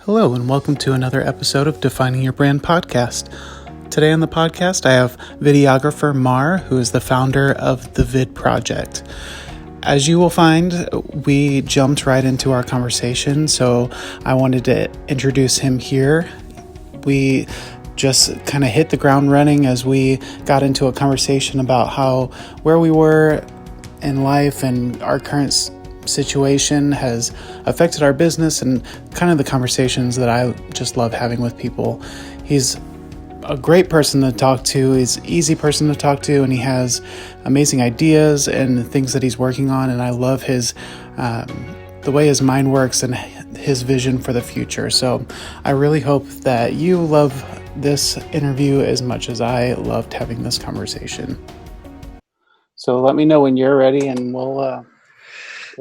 Hello, and welcome to another episode of Defining Your Brand podcast. Today on the podcast, I have videographer Mar, who is the founder of the Vid Project. As you will find, we jumped right into our conversation, so I wanted to introduce him here. We just kind of hit the ground running as we got into a conversation about where we were in life and our current situation has affected our business and kind of the conversations that I just love having with people. He's a great person to talk to. He's an easy person to talk to, and he has amazing ideas and things that he's working on. And I love his the way his mind works and his vision for the future. So I really hope that you love this interview as much as I loved having this conversation. So let me know when you're ready, and we'll.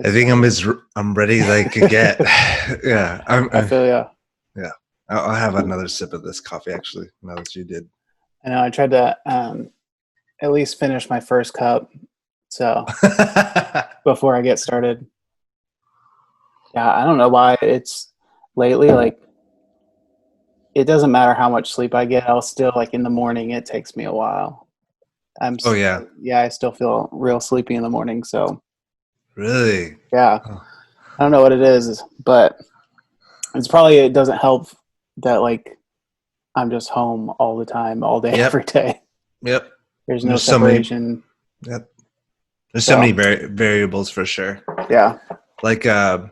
I think I'm ready as I can get. Yeah, I feel ya. Yeah, I'll have another sip of this coffee actually. Now that you did, I know I tried to at least finish my first cup, so before I get started. Yeah, I don't know why it's lately like it doesn't matter how much sleep I get. I'll still like in the morning. It takes me a while. Oh yeah, I still feel real sleepy in the morning. So. Really? Yeah. Oh. I don't know what it is, but it doesn't help that like I'm just home all the time, all day, every day. Yep. There's no separation. Yep. There's so many variables for sure. Yeah. Like I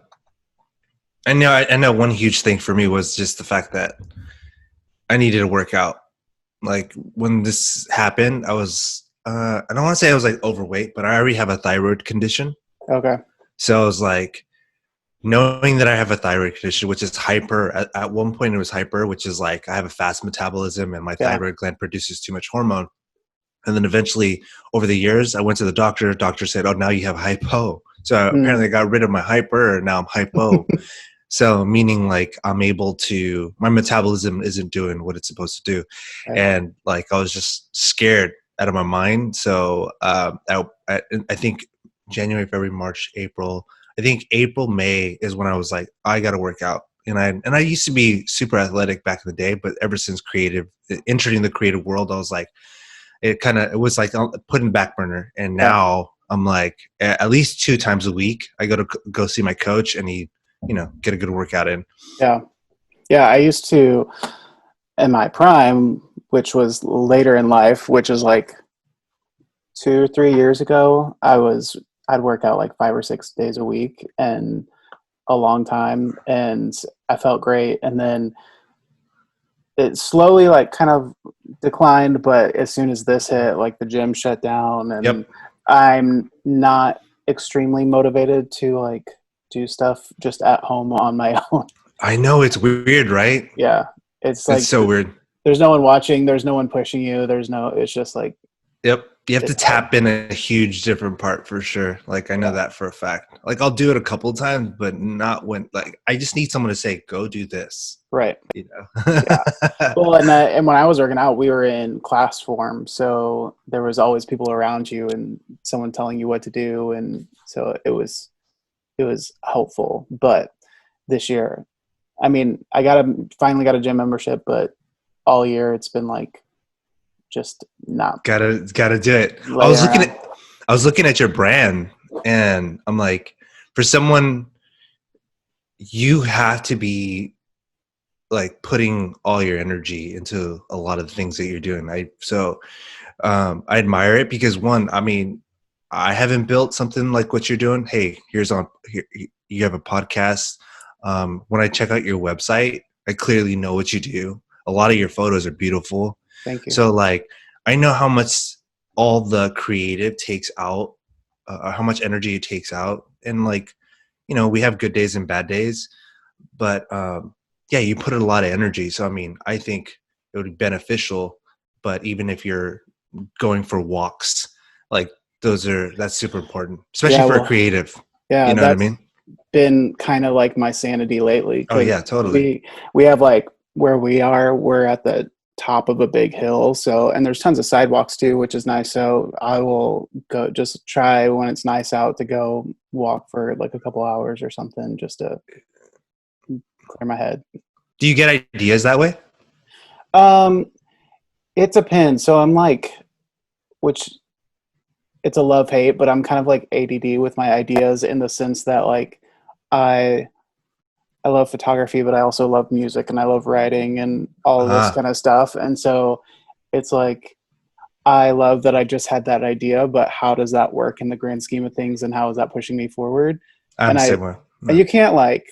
know one huge thing for me was just the fact that I needed to work out. Like when this happened, I was I don't want to say I was like overweight, but I already have a thyroid condition. Okay. So I was like, knowing that I have a thyroid condition, which is hyper, at one point it was hyper, which is like I have a fast metabolism and my thyroid gland produces too much hormone. And then eventually over the years, I went to the doctor. Doctor said, oh, now you have hypo. So apparently I got rid of my hyper and now I'm hypo. So meaning like I'm able to, my metabolism isn't doing what it's supposed to do. Right. And like I was just scared out of my mind. So I think January, February, March, April. I think April, May is when I was like, I got to work out. And I used to be super athletic back in the day, but ever since entering the creative world, I was like, it was like put in back burner. And now I'm like, at least 2 times a week, I go see my coach and he, get a good workout in. Yeah. Yeah. I used to, in my prime, which was later in life, which is like 2 or 3 years ago, I'd work out like 5 or 6 days a week and a long time, and I felt great. And then it slowly like kind of declined, but as soon as this hit, like the gym shut down, and I'm not extremely motivated to like do stuff just at home on my own. I know, it's weird, right? Yeah. It's like so weird. There's no one watching, there's no one pushing you, it's just like Yep. You have to tap in a huge different part for sure. Like I know that for a fact. Like I'll do it a couple of times, but not when like I just need someone to say, go do this. Right. Yeah. Well, and when I was working out, we were in class form. So there was always people around you and someone telling you what to do. And so it was helpful. But this year, I mean, finally got a gym membership, but all year it's been like, just not gotta do it. I was looking at your brand and I'm like, for someone, you have to be like putting all your energy into a lot of the things that you're doing. I admire it because one, I mean, I haven't built something like what you're doing. Hey, here you have a podcast. When I check out your website, I clearly know what you do. A lot of your photos are beautiful. Thank you. So like, I know how much all the creative takes out, how much energy it takes out. And like, we have good days and bad days, but you put in a lot of energy. So, I mean, I think it would be beneficial, but even if you're going for walks, like that's super important, especially for a creative. Yeah. You know what I mean? Been kind of like my sanity lately. Oh yeah, totally. We have like where we're at the top of a big hill, and there's tons of sidewalks too, which is nice. So I will go just try when it's nice out to go walk for like a couple hours or something just to clear my head. Do you get ideas that way? Um, it depends. So I'm like, which it's a love hate, but I'm kind of like ADD with my ideas in the sense that like I I love photography, but I also love music and I love writing and all of this Ah, kind of stuff. And so it's like I love that I just had that idea, but how does that work in the grand scheme of things and how is that pushing me forward? I'm And the I same way. and No. you can't like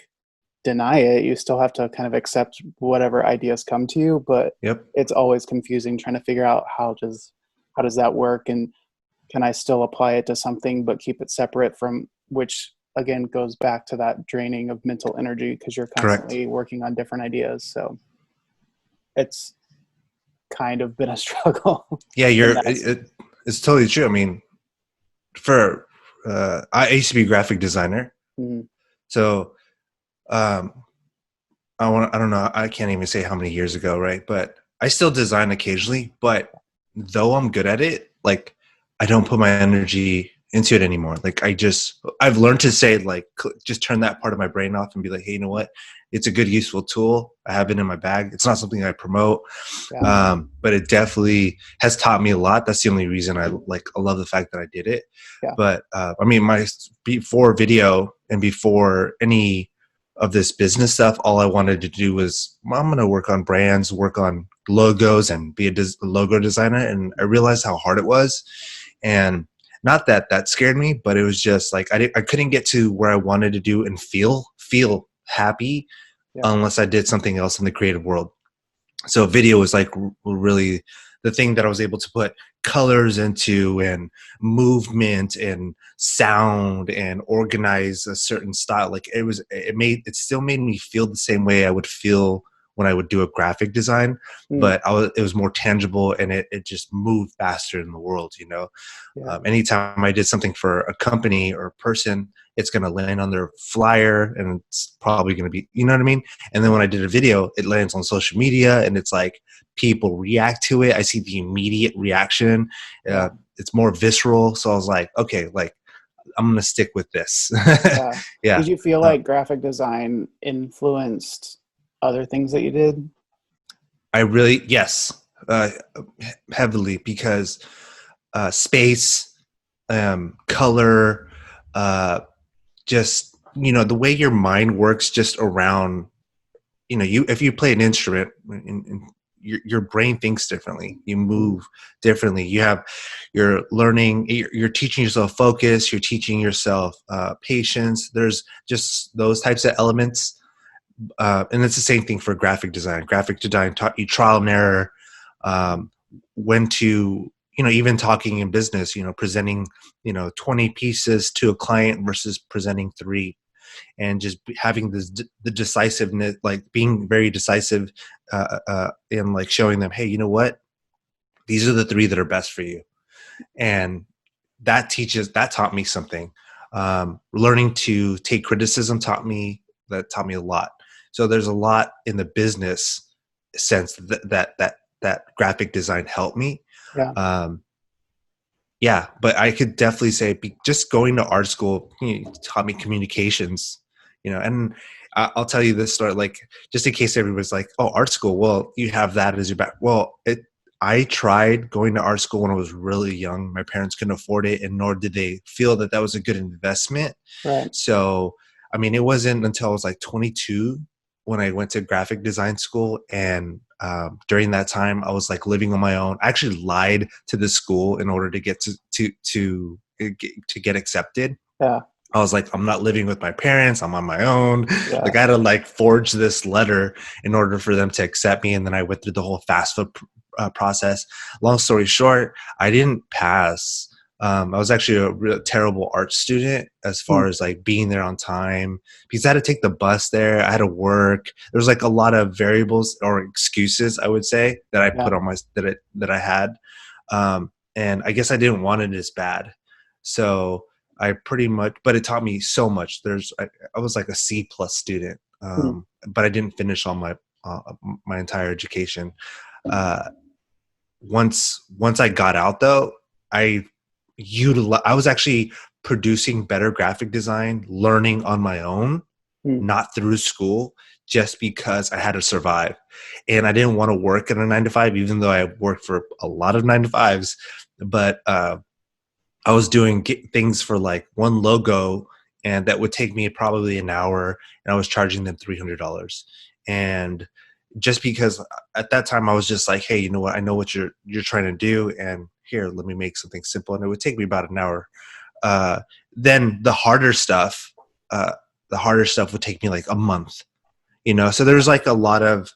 deny it. You still have to kind of accept whatever ideas come to you, but Yep. it's always confusing trying to figure out how does that work and can I still apply it to something but keep it separate from which again goes back to that draining of mental energy because you're Correct. constantly working on different ideas. So it's kind of been a struggle Yeah, in that sense. it's totally true. I mean, for I used to be a graphic designer, Mhm. so um, I don't know. I can't even say how many years ago, right? But I still design occasionally. But though I'm good at it, like I don't put my energy into it anymore. Like I've learned to say like just turn that part of my brain off and be like, hey, you know what? It's a good, useful tool. I have it in my bag. It's not something I promote, Yeah. but it definitely has taught me a lot. That's the only reason I love the fact that I did it. Yeah. But I mean, my before video and before any of this business stuff, all I wanted to do was I'm going to work on brands, work on logos, and be a logo designer. And I realized how hard it was, and not that that scared me, but it was just like I couldn't get to where I wanted to do and feel happy Yeah. unless I did something else in the creative world. So video was like really the thing that I was able to put colors into and movement and sound and organize a certain style. Like it still made me feel the same way I would feel when I would do a graphic design, Mm. but it was more tangible and it just moved faster in the world, you know? Yeah. Anytime I did something for a company or a person, it's going to land on their flyer and it's probably going to be, you know what I mean? And then when I did a video, it lands on social media and it's like people react to it. I see the immediate reaction. Yeah. It's more visceral. So I was like, okay, like I'm going to stick with this. Yeah. Yeah. Did you feel Uh, like graphic design influenced other things that you did? yes, uh, heavily because space, color, just, you know, the way your mind works just around, you know, you if you play an instrument and your brain thinks differently, you Mhm. move differently, you're learning, you're teaching yourself focus, you're teaching yourself patience. There's just those types of elements, and it's the same thing for graphic design taught you trial and error, um, when to, you know, even talking in business, you know, presenting, you know, 20 pieces to a client versus presenting three, and just having the decisiveness, like being very decisive, and like showing them, hey, you know what, these are the three that are best for you. And that taught me something. Learning to take criticism taught me a lot. So there's a lot in the business sense that graphic design helped me. Yeah. um, yeah, but I could definitely say just going to art school, you know, taught me communications, you know. And I'll tell you this story, like just in case everybody's like, "Oh, art school, well, you have that as your back." Well, I tried going to art school when I was really young. My parents couldn't afford it, and nor did they feel that that was a good investment. Right. So, I mean, it wasn't until I was like 22 when I went to graphic design school, and during that time, I was like living on my own. I actually lied to the school in order to get to get accepted. Yeah. I was like, I'm not living with my parents. I'm on my own. Yeah. Like I had to like forge this letter in order for them to accept me. And then I went through the whole FAFSA process. Long story short, I didn't pass. I was actually a real terrible art student as Mm. far as like being there on time because I had to take the bus there. I had to work. There was like a lot of variables or excuses, I would say, that I Yeah. put on that I had. And I guess I didn't want it as bad. So I pretty much, but it taught me so much. I was like a C plus student, Mm. but I didn't finish all uh, my entire education. Uh, once I got out though, I I was actually producing better graphic design, learning on my own, Mm. not through school, just because I had to survive. And I didn't want to work at a 9 to 5, even though I worked for a lot of 9 to 5s. But I was doing things for like one logo, and that would take me probably an hour, and I was charging them $300. And just because at that time I was just like, hey, you know what? I know what you're trying to do, and here, let me make something simple. And it would take me about an hour. Then the harder stuff would take me like a month. So there's like a lot of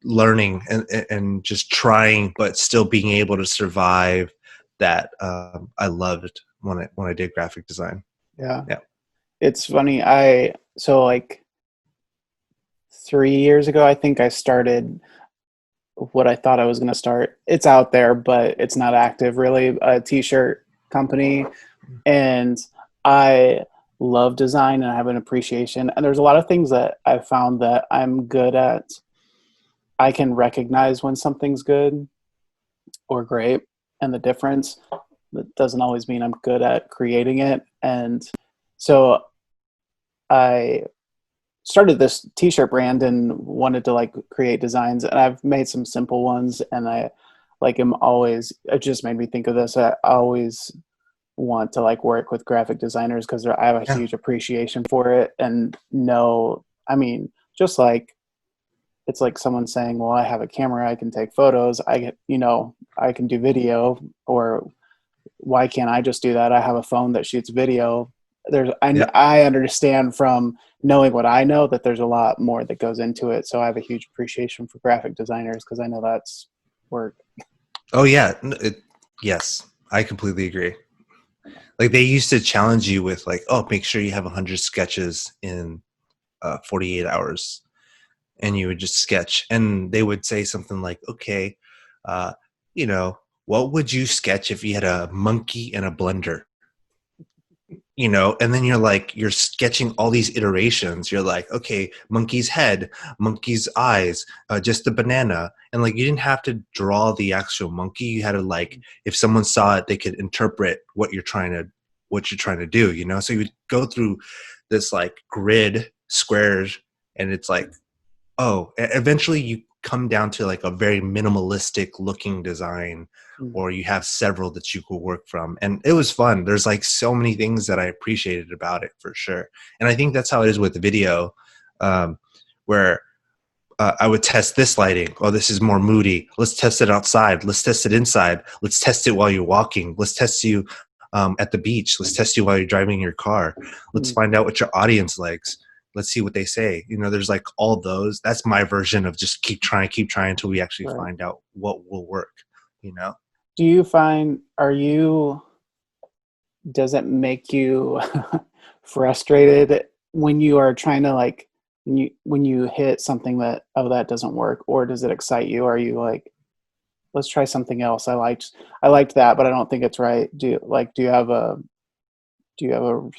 learning and just trying, but still being able to survive that. I loved when I did graphic design. Yeah. Yeah. It's funny. So like 3 years ago, I think I started what I thought I was going to start. It's out there, but it's not active really. A t-shirt company. And I love design and I have an appreciation. And there's a lot of things that I found that I'm good at. I can recognize when something's good or great, and the difference. That doesn't always mean I'm good at creating it. And so I started this t-shirt brand and wanted to like create designs, and I've made some simple ones, and I like am always, it just made me think of this. I always want to like work with graphic designers because I have a Yeah. huge appreciation for it. And no, I mean, just like, it's like someone saying, well, I have a camera, I can take photos, I can do video, or why can't I just do that? I have a phone that shoots video. Yeah. I understand from knowing what I know that there's a lot more that goes into it. So I have a huge appreciation for graphic designers because I know that's work. Oh yeah. Yes, I completely agree. Like they used to challenge you with like, oh, make sure you have 100 sketches in 48 hours. And you would just sketch, and they would say something like, okay, uh, what would you sketch if you had a monkey and a blender? And then you're sketching all these iterations. You're like, okay, monkey's head, monkey's eyes, just the banana. And like, you didn't have to draw the actual monkey. You had to like, if someone saw it, they could interpret what you're trying to do. So you would go through this like grid squares, and it's like, eventually you come down to like a very minimalistic looking design, or you have several that you could work from. And it was fun. There's like so many things that I appreciated about it, for sure. And I think that's how it is with video, where I would test this lighting. Oh, this is more moody. Let's test it outside. Let's test it inside. Let's test it while you're walking. Let's test you at the beach. Let's test you while you're driving your car. Let's find out what your audience likes. Let's see what they say. There's like all those. That's my version of just keep trying until we actually find out what will work. Do you find, does it make you frustrated when you are trying to like, when you hit something that, oh, that doesn't work, or does it excite you? Are you like, let's try something else? I liked that, but I don't think it's right. Do you have a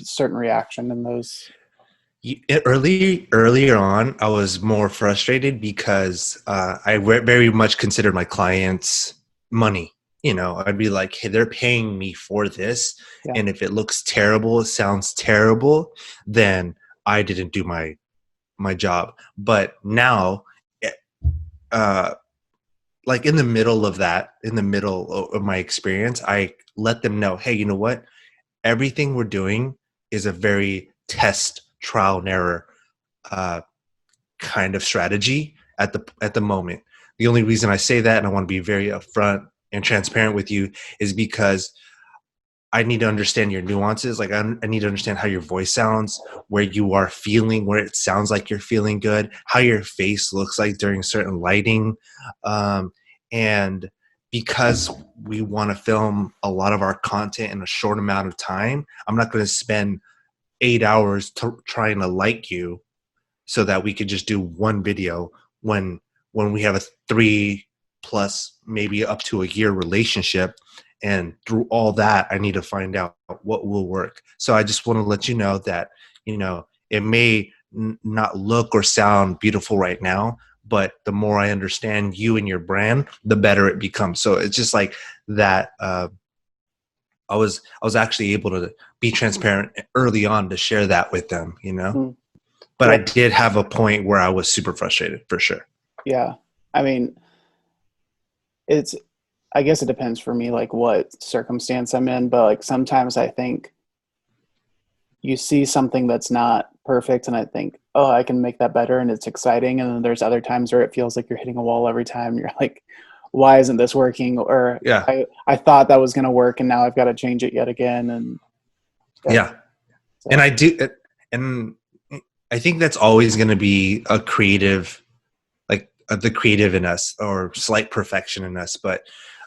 certain reaction in those? Earlier on, I was more frustrated because I very much considered my clients money. I'd be like, hey, they're paying me for this. Yeah. And if it looks terrible, it sounds terrible, then I didn't do my job. But now, like in the middle of my experience, I let them know, hey, you know what? Everything we're doing is a very trial and error kind of strategy at the moment. The only reason I say that, and I want to be very upfront and transparent with you, is because I need to understand your nuances. Like I need to understand how your voice sounds, where you are feeling, where it sounds like you're feeling good, how your face looks like during certain lighting. And because we want to film a lot of our content in a short amount of time, I'm not going to spend 8 hours trying to like you so that we could just do one video when we have a 3+ maybe up to a year relationship. And through all that, I need to find out what will work. So I just want to let you know that, it may not look or sound beautiful right now, but the more I understand you and your brand, the better it becomes. So it's just like that. I was actually able to be transparent early on to share that with them, Mm. But I Yeah. did have a point where I was super frustrated for sure. Yeah. I mean, it's, I guess it depends for me, like what circumstance I'm in, but like sometimes I think you see something that's not perfect and I think, oh, I can make that better and it's exciting. And then there's other times where it feels like you're hitting a wall every time. You're like, why isn't this working? Or Yeah. I thought that was going to work and now I've got to change it yet again. And yeah, Yeah. And so I do, and I think that's always going to be a creative, like the creative in us or slight perfection in us. But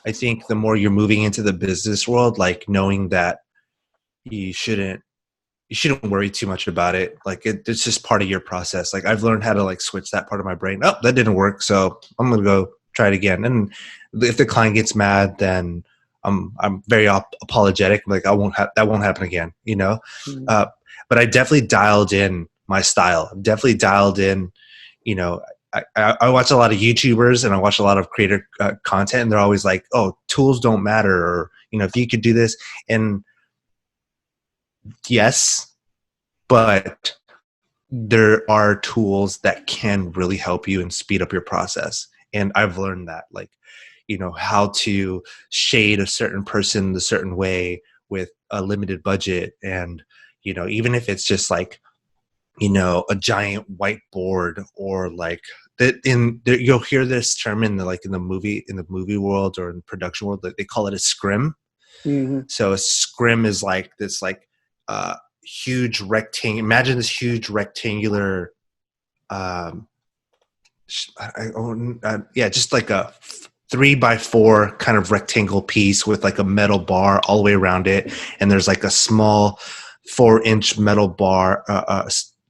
I think the more you're moving into the business world, like knowing that you shouldn't worry too much about it. Like it's just part of your process. Like I've learned how to like switch that part of my brain. Oh, that didn't work. So I'm going to go try it again. And if the client gets mad, then I'm very apologetic. Like that won't happen again, you know? mm, Uh, but I definitely dialed in my style. Definitely dialed in, you know, I watch a lot of YouTubers and I watch a lot of creator content and they're always like, oh, tools don't matter. Or, you know, if you could do this. And yes, but there are tools that can really help you and speed up your process. And I've learned that, like, you know, how to shade a certain person a certain way with a limited budget. And, you know, even if it's just like, you know, a giant whiteboard or like that you'll hear this term in the movie world or in production world, that they call it a scrim. mhm, So a scrim is like this uh, huge rectangle. Imagine this huge rectangular, um, yeah, just like a 3x4 kind of rectangle piece with like a metal bar all the way around it, and there's like a small 4-inch metal bar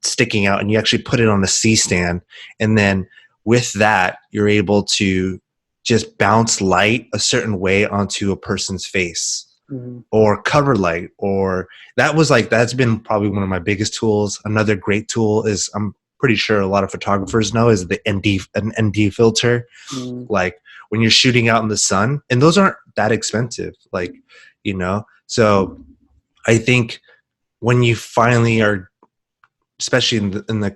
sticking out, and you actually put it on a C stand, and then with that, you're able to just bounce light a certain way onto a person's face mhm, or cover light. Or that's been probably one of my biggest tools. Another great tool is, I'm pretty sure a lot of photographers know, is the ND filter. mhm. Like when you're shooting out in the sun, and those aren't that expensive, like, you know. So I think when you finally are, especially in the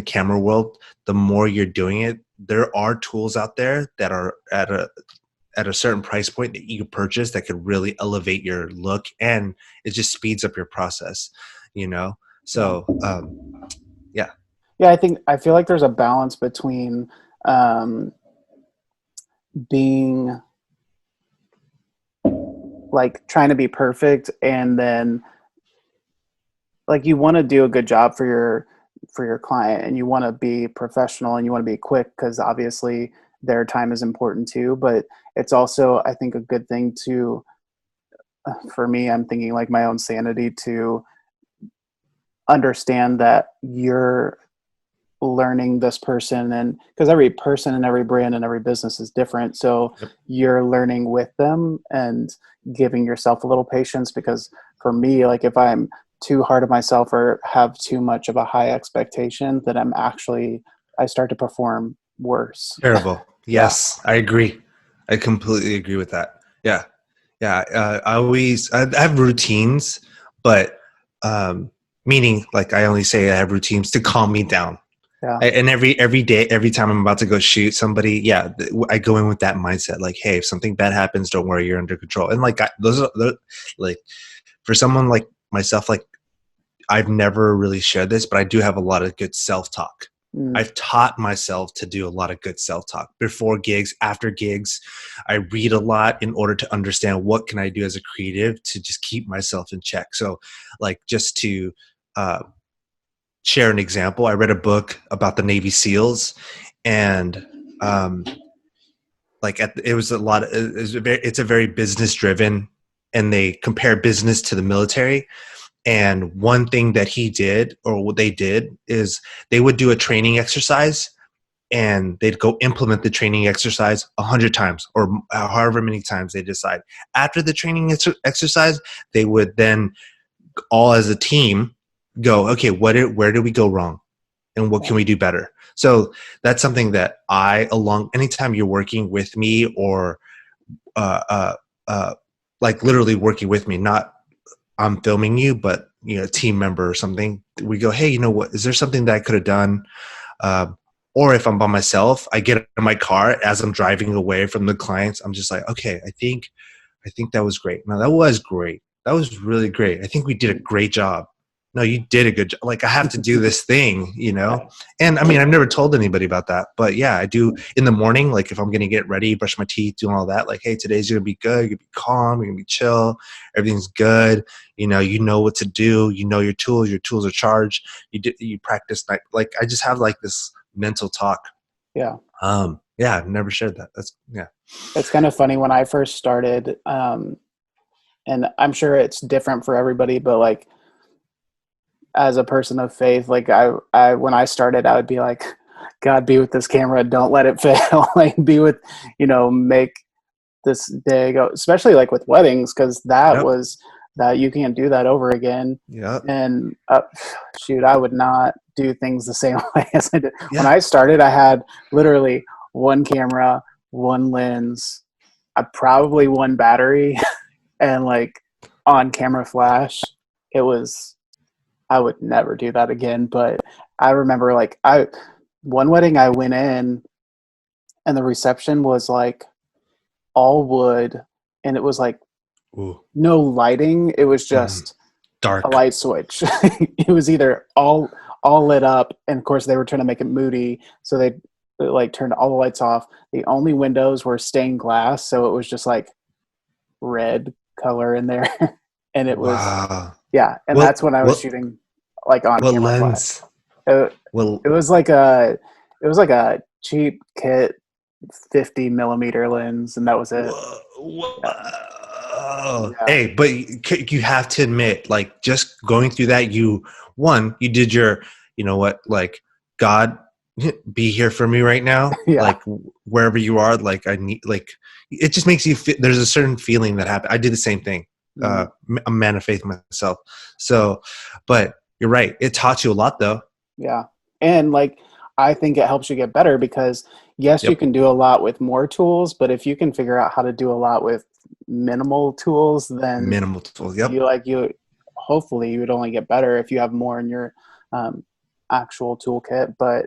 camera world, the more you're doing it, there are tools out there that are at a certain price point that you can purchase that could really elevate your look, and it just speeds up your process, you know. Yeah. So yeah. Yeah, I feel like there's a balance between um, being like trying to be perfect and then like you want to do a good job for your client and you want to be professional and you want to be quick because obviously their time is important too, but it's also I think a good thing to for me I'm thinking like my own sanity to understand that you're learning this person and because every person and every brand and every business is different, so Yep. you're learning with them and giving yourself a little patience because for me like if I'm too hard on myself or have too much of a high expectation that I start to perform worse. Terrible. Yeah. Yes, I agree. I completely agree with that. Yeah. Yeah. I have routines, but meaning like I only say I have routines to calm me down. Yeah. And every day, every time I'm about to go shoot somebody, yeah, I go in with that mindset. Like, hey, if something bad happens, don't worry, you're under control. And like those like for someone like myself, like I've never really shared this, but I do have a lot of good self-talk. Mm, I've taught myself to do a lot of good self-talk before gigs, after gigs. I read a lot in order to understand what can I do as a creative to just keep myself in check. So, like, just to uh, share an example, I read a book about the Navy SEALs, and um, it was a lot. It's a very business driven, and they compare business to the military. And one thing that he did, or what they did, is they would do a training exercise and they'd go implement the training exercise 100 times or however many times they decide. After the training exercise, they would then all as a team go, okay, where did we go wrong? And what yeah. can we do better? So that's something that anytime you're working with me or uh, uh, uh, like literally working with me, not I'm filming you, but team member or something, we go, hey, you know what? Is there something that I could have done? Or if I'm by myself, I get in my car as I'm driving away from the clients. I'm just like, okay, I think that was great. No, that was great. That was really great. I think we did a great job. No, you did a good job. Like, I have to do this thing, And I mean, I've never told anybody about that, but yeah, I do in the morning. Like, if I'm going to get ready, brush my teeth, doing all that, like, hey, today's going to be good. You're going to be calm. You're going to be chill. Everything's good. You know what to do. You know your tools. Your tools are charged. You practice. Like, I just have like this mental talk. Yeah. Yeah, I've never shared that. Yeah. It's kind of funny when I first started, and I'm sure it's different for everybody, but like, as a person of faith, like I when I started, I would be like, God, be with this camera. Don't let it fail. Like, be with, make this day go, especially like with weddings. Cause that Yep. was that you can't do that over again. Yep. And shoot, I would not do things the same way as I did. When Yeah. I started, I had literally one camera, one lens, probably one battery and like on camera flash. I would never do that again. But I remember like one wedding I went in and the reception was like all wood and it was like Ooh. no lighting. It was just Dark. a light switch. It was either all lit up, and of course they were trying to make it moody, so they like turned all the lights off. The only windows were stained glass, so it was just like red color in there. And it was Wow. and that's when I was shooting like on What camera lens? flash. Well, It was like a cheap kit 50 millimeter lens, and that was it. whoa. Yeah. Hey, but you have to admit, like, just going through that, you did your, like, God, be here for me right now. Yeah. Like, wherever you are, like, I need, like, it just makes you feel, there's a certain feeling that happened. I did the same thing. I'm a man of faith myself. So, but you're right. It taught you a lot though. Yeah. And like, I think it helps you get better because yes, you Yep. can do a lot with more tools, but if you can figure out how to do a lot with minimal tools, then Minimal tools. Yep. hopefully you would only get better if you have more in your actual toolkit. But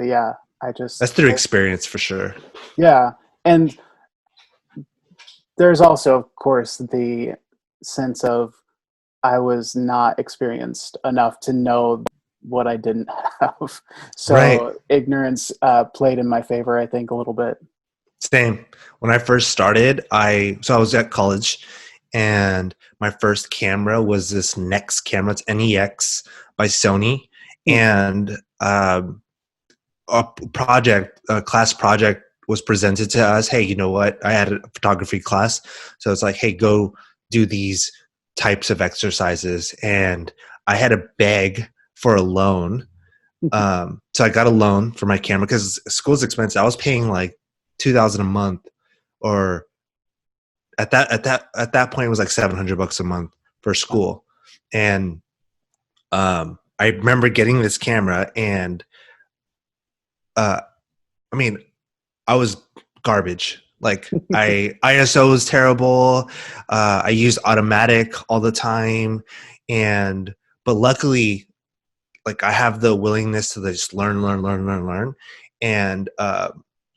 yeah, That's through experience for sure. yeah. And there's also, of course, the sense of I was not experienced enough to know what I didn't have. So Right. ignorance played in my favor, I think, a little bit. Same. When I first started, I was at college, and my first camera was this Nex camera. It's NEX by Sony, and a class project was presented to us. Hey, you know what? I had a photography class, so it's like, hey, go do these types of exercises, and I had to beg for a loan. So I got a loan for my camera because school's expensive. I was paying like $2,000 a month, or at that point it was like $700 a month for school. And I remember getting this camera, and I mean, I was garbage. Like, ISO was terrible. I used automatic all the time, but luckily, like, I have the willingness to just learn. And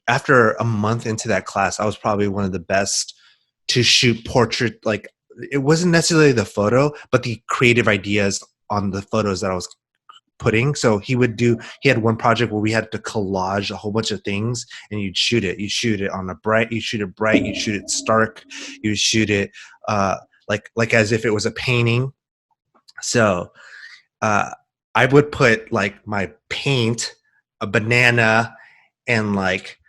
after a month into that class, I was probably one of the best to shoot portrait. Like, it wasn't necessarily the photo, but the creative ideas on the photos that I was putting. So he had one project where we had to collage a whole bunch of things, and you shoot it on a bright, you shoot it stark, you shoot it like as if it was a painting. So I would put like my paint, a banana, and like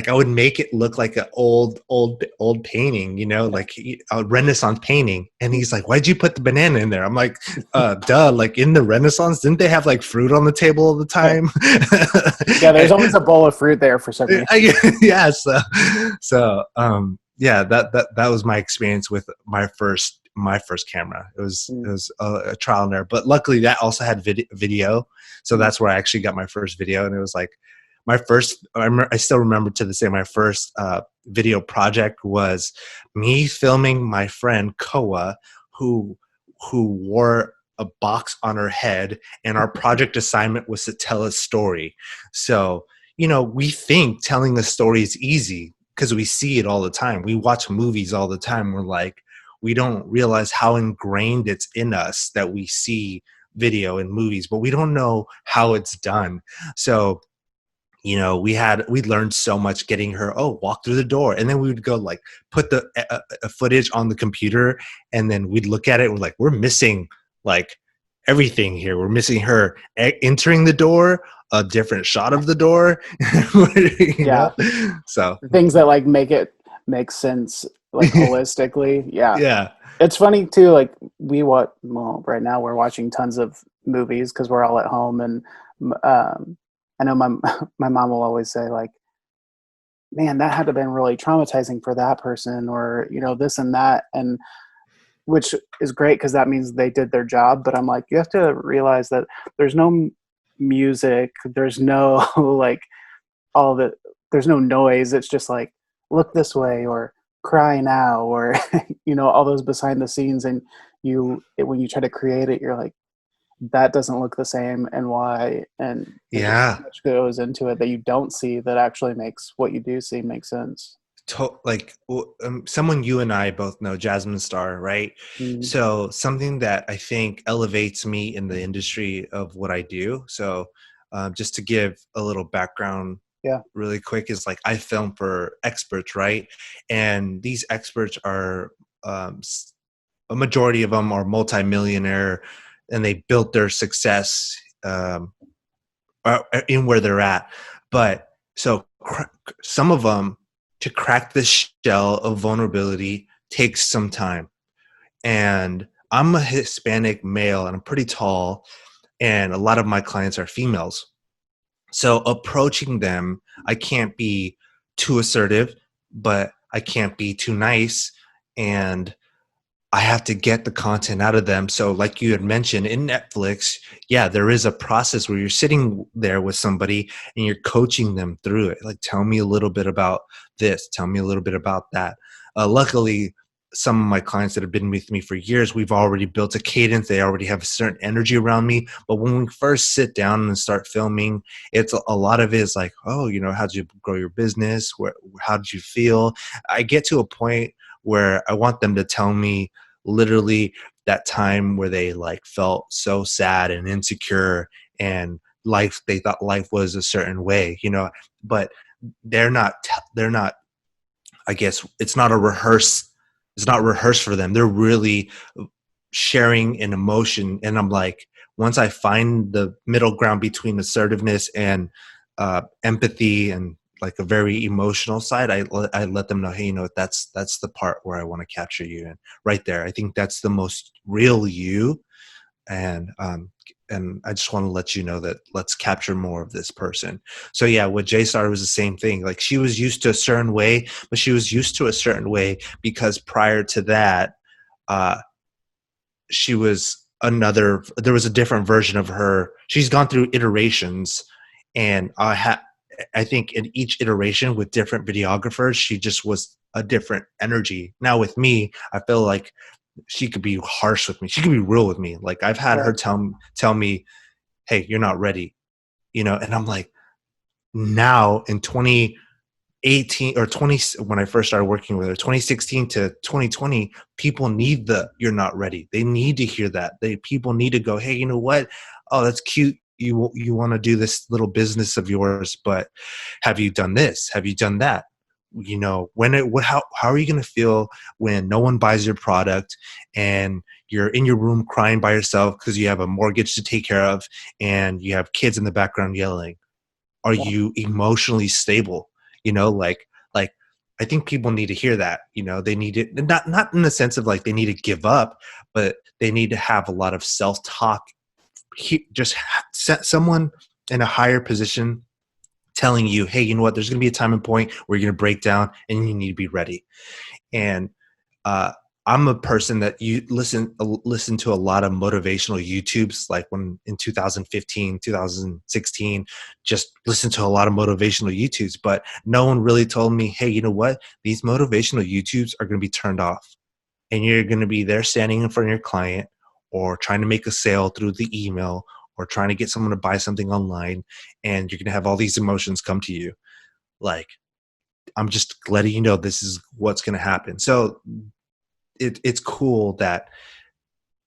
I would make it look like an old painting, like a Renaissance painting. And he's like, "Why'd you put the banana in there?" I'm like, duh, like, in the Renaissance, didn't they have like fruit on the table all the time? Yeah, there's always a bowl of fruit there for some reason. Yeah, yeah, that was my experience with my first camera. It was a trial and error, but luckily that also had video. So that's where I actually got my first video, and it was like my first. I still remember to this day, my first video project was me filming my friend Koa, who wore a box on her head, and our project assignment was to tell a story. So, we think telling a story is easy because we see it all the time. We watch movies all the time. We're like, we don't realize how ingrained it's in us that we see video and movies, but we don't know how it's done. So, we learned so much getting her, walk through the door. And then we would go like put the footage on the computer, and then we'd look at it. And we're like, we're missing like everything here. We're missing her entering the door, a different shot of the door, Yeah. So Things that like make sense like holistically. Yeah. yeah. It's funny too, like well, right now we're watching tons of movies because we're all at home, and I know my my mom will always say like, man, that had to have been really traumatizing for that person, or this and that, and which is great because that means they did their job. But I'm like, you have to realize that there's no music, there's no like all the there's no noise. It's just like, look this way or cry now, or all those behind the scenes. And when you try to create it, you're like, that doesn't look the same, and why. And there's just so Yeah. much goes into it that you don't see that actually makes what you do see make sense. Someone you and I both know, Jasmine Star, right? Mm, So something that I think elevates me in the industry of what I do. So just to give a little background yeah. really quick, is like I film for experts, right? And these experts are a majority of them are multimillionaire, and they built their success in where they're at. But so some of them, to crack the shell of vulnerability takes some time. And I'm a Hispanic male, and I'm pretty tall, and a lot of my clients are females. So approaching them, I can't be too assertive, but I can't be too nice. And I have to get the content out of them. So like you had mentioned in Netflix, yeah, there is a process where you're sitting there with somebody and you're coaching them through it. Like, tell me a little bit about this. Tell me a little bit about that. Luckily, some of my clients that have been with me for years, we've already built a cadence. They already have a certain energy around me. But when we first sit down and start filming, it's a lot of it is like, how did you grow your business? How did you feel? I get to a point where I want them to tell me literally that time where they like felt so sad and insecure, and they thought life was a certain way, but they're not, I guess it's not rehearsed for them. They're really sharing an emotion. And I'm like, once I find the middle ground between assertiveness and empathy and like a very emotional side, I let them know, hey, that's the part where I want to capture you. And right there, I think that's the most real you. And I just want to let you know that let's capture more of this person. So yeah, with J-Star was the same thing. Like, she was used to a certain way, but she was used to a certain way because prior to that, uh, there was a different version of her. She's gone through iterations, and I think in each iteration with different videographers, she just was a different energy. Now with me, I feel like she could be harsh with me. She could be real with me. Like, I've had her Right. tell me, hey, you're not ready, and I'm like, now in 2018 or 20, when I first started working with her, 2016 to 2020, people need you're not ready. They need to hear that. People need to go, hey, you know what? Oh, that's cute. You want to do this little business of yours, but have you done this? Have you done that? How are you going to feel when no one buys your product and you're in your room crying by yourself because you have a mortgage to take care of and you have kids in the background yelling? Are Yeah. you emotionally stable? Like I think people need to hear that. They need it, not in the sense of like they need to give up, but they need to have a lot of self-talk. Just set someone in a higher position telling you, hey, you know what, there's going to be a time and point where you're going to break down and you need to be ready. And uh, I'm a person that you listen to a lot of motivational YouTubes, like when in 2015, 2016, just listen to a lot of motivational YouTubes, but no one really told me, hey, you know what? These motivational YouTubes are going to be turned off, and you're going to be there standing in front of your client or trying to make a sale through the email or trying to get someone to buy something online, and you're going to have all these emotions come to you. Like, I'm just letting you know this is what's going to happen. So it's cool that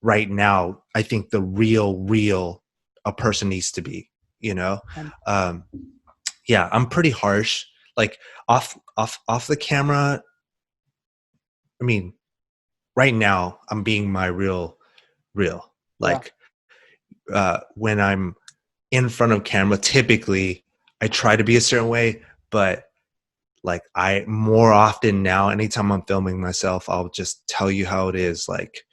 right now, I think the real a person needs to be, you know? Um, yeah, I'm pretty harsh. Like off the camera. I mean, right now I'm being my real. Yeah. Like when I'm in front of camera, typically I try to be a certain way, but like I more often now, anytime I'm filming myself, I'll just tell you how it is. Like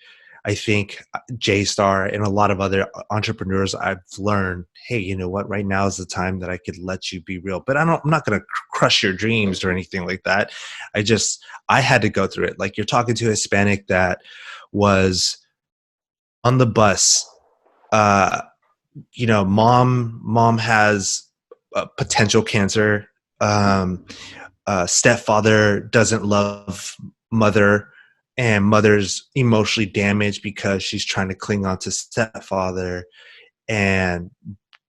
I think J-Star and a lot of other entrepreneurs, I've learned, hey, you know what? Right now is the time that I could let you be real. But I'm not going to crush your dreams or anything like that. I had to go through it. Like you're talking to a Hispanic that was on the bus. Mom has potential cancer. Stepfather doesn't love mother, and mother's emotionally damaged because she's trying to cling on to stepfather, and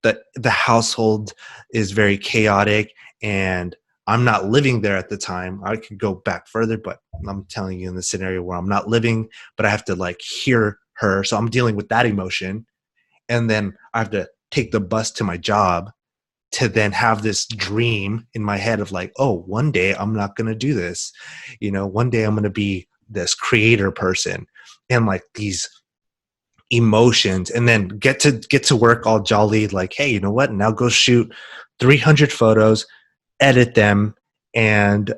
the household is very chaotic, and I'm not living there at the time. I could go back further, but I'm telling you in the scenario where I'm not living, but I have to like hear her. So I'm dealing with that emotion. And then I have to take the bus to my job to then have this dream in my head of like, oh, one day I'm not going to do this. One day I'm going to be this creator person, and like these emotions, and then get to work all jolly. Like, hey, you know what? Now go shoot 300 photos, edit them, and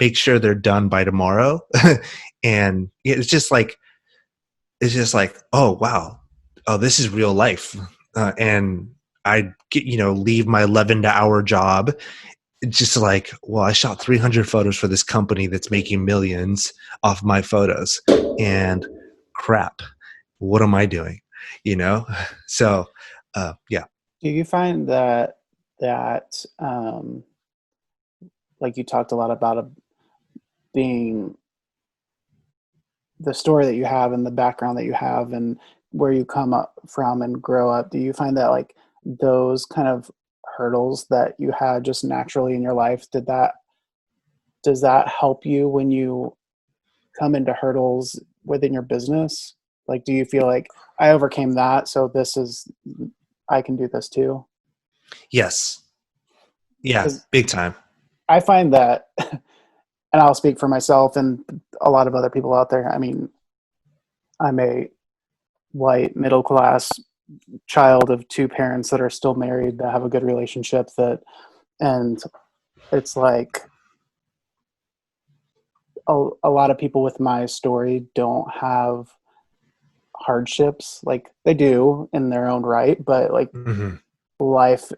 make sure they're done by tomorrow. And it's just like, oh, wow. Oh, this is real life. And I leave my 11-hour job just like, well, I shot 300 photos for this company that's making millions off my photos, and crap, what am I doing? So, yeah. Do you find that like you talked a lot about being the story that you have and the background that you have and where you come up from and grow up, do you find that like those kind of hurdles that you had just naturally in your life, does that help you when you come into hurdles within your business? Like, do you feel like I overcame that, so I can do this too? Yes. Yeah. 'Cause Big time. I find that, and I'll speak for myself and a lot of other people out there. I mean, I'm a white middle class child of two parents that are still married, that have a good relationship, and it's like a lot of people with my story don't have hardships. Like they do in their own right, but like Mm-hmm. life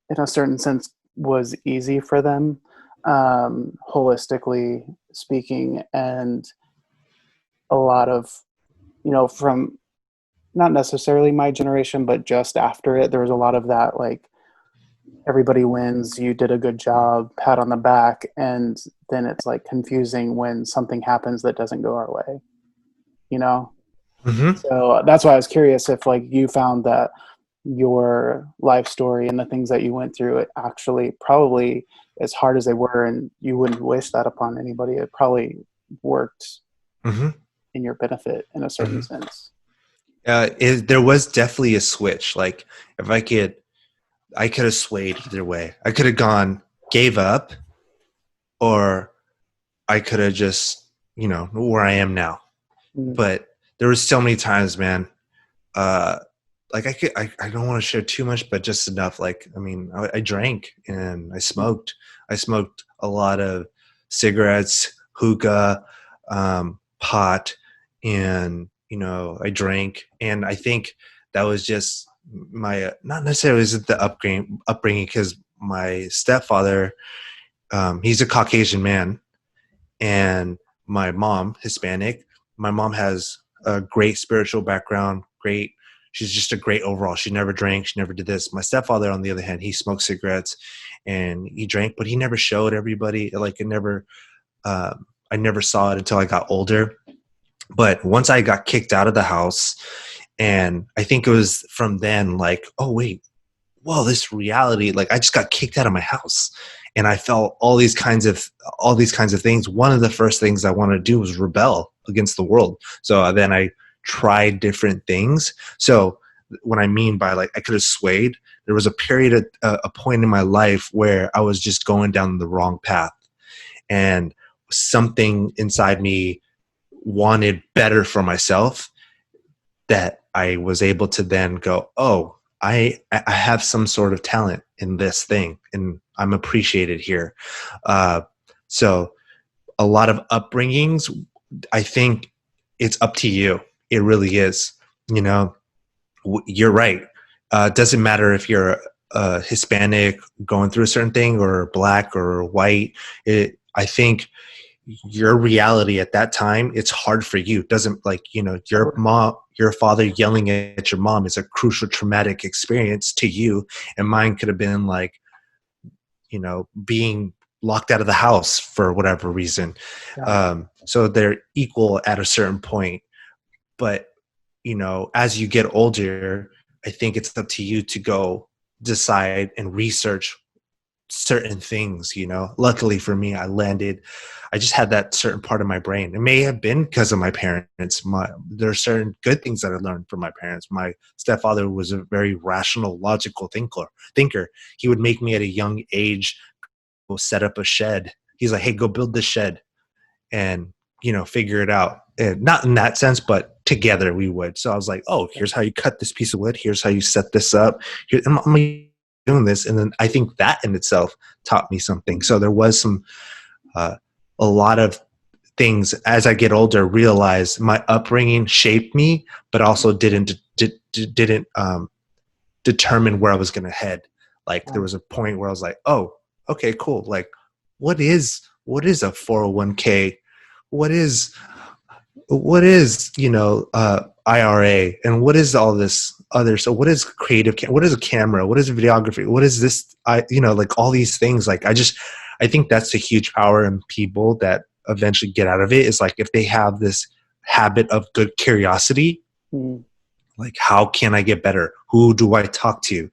in a certain sense was easy for them, holistically speaking. And a lot of, from not necessarily my generation, but just after it, there was a lot of that, like, everybody wins, you did a good job, pat on the back, and then it's like confusing when something happens that doesn't go our way, you know? Mm-hmm. So that's why I was curious if like you found that your life story and the things that you went through, it actually, probably, as hard as they were, and you wouldn't wish that upon anybody, it probably worked Mm-hmm. in your benefit in a certain Mm-hmm. sense. There was definitely a switch. Like if I could have swayed either way. I could have gave up, or I could have just, where I am now. Mm. But there was so many times, man. Like I don't want to share too much, but just enough. Like, I mean, I drank and I smoked. I smoked a lot of cigarettes, hookah, pot, and, I drank. And I think that was just my, not necessarily is it the upbringing, because my stepfather, he's a Caucasian man, and my mom, Hispanic. My mom has a great spiritual background. She's just a great overall. She never drank. She never did this. My stepfather, on the other hand, he smoked cigarettes and he drank, but he never showed everybody. Like I never saw it until I got older. But once I got kicked out of the house And I think it was from then like, oh wait, whoa, this reality, like I just got kicked out of my house. And I felt all these kinds of things. One of the first things I wanted to do was rebel against the world. So then I tried different things. So what I mean by like I could have swayed, there was a period at a point in my life where I was just going down the wrong path, and something inside me wanted better for myself, that I was able to then go, oh, I have some sort of talent in this thing, and I'm appreciated here. So a lot of upbringings, I think it's up to you. It really is. You know, you're right. Doesn't matter if you're Hispanic going through a certain thing, or black or white. I think your reality at that time, it's hard for you. It doesn't, like, you know, your mom, your father yelling at your mom is a crucial traumatic experience to you. And mine could have been like, you know, being locked out of the house for whatever reason. Yeah. So they're equal at a certain point. But, you know, as you get older, I think it's up to you to go decide and research certain things. You know, luckily for me, I just had that certain part of my brain. It may have been because of my parents. There are certain good things that I learned from my parents. My stepfather was a very rational, logical thinker. He would make me at a young age go set up a shed. He's like, hey, go build this shed and, you know, figure it out. And not in that sense, but together we would. So I was like, oh, here's how you cut this piece of wood. Here's how you set this up. I'm doing this. And then I think that in itself taught me something. So there was some, a lot of things as I get older, realize my upbringing shaped me, but also didn't determine where I was going to head. Like there was a point where I was like, oh, okay, cool. Like what is a 401k? What is, you know, IRA, and what is all this other? So what is creative? What is a camera? What is videography? What is this? You know, like all these things. Like I think that's a huge power in people that eventually get out of it, is like if they have this habit of good curiosity, like how can I get better? Who do I talk to?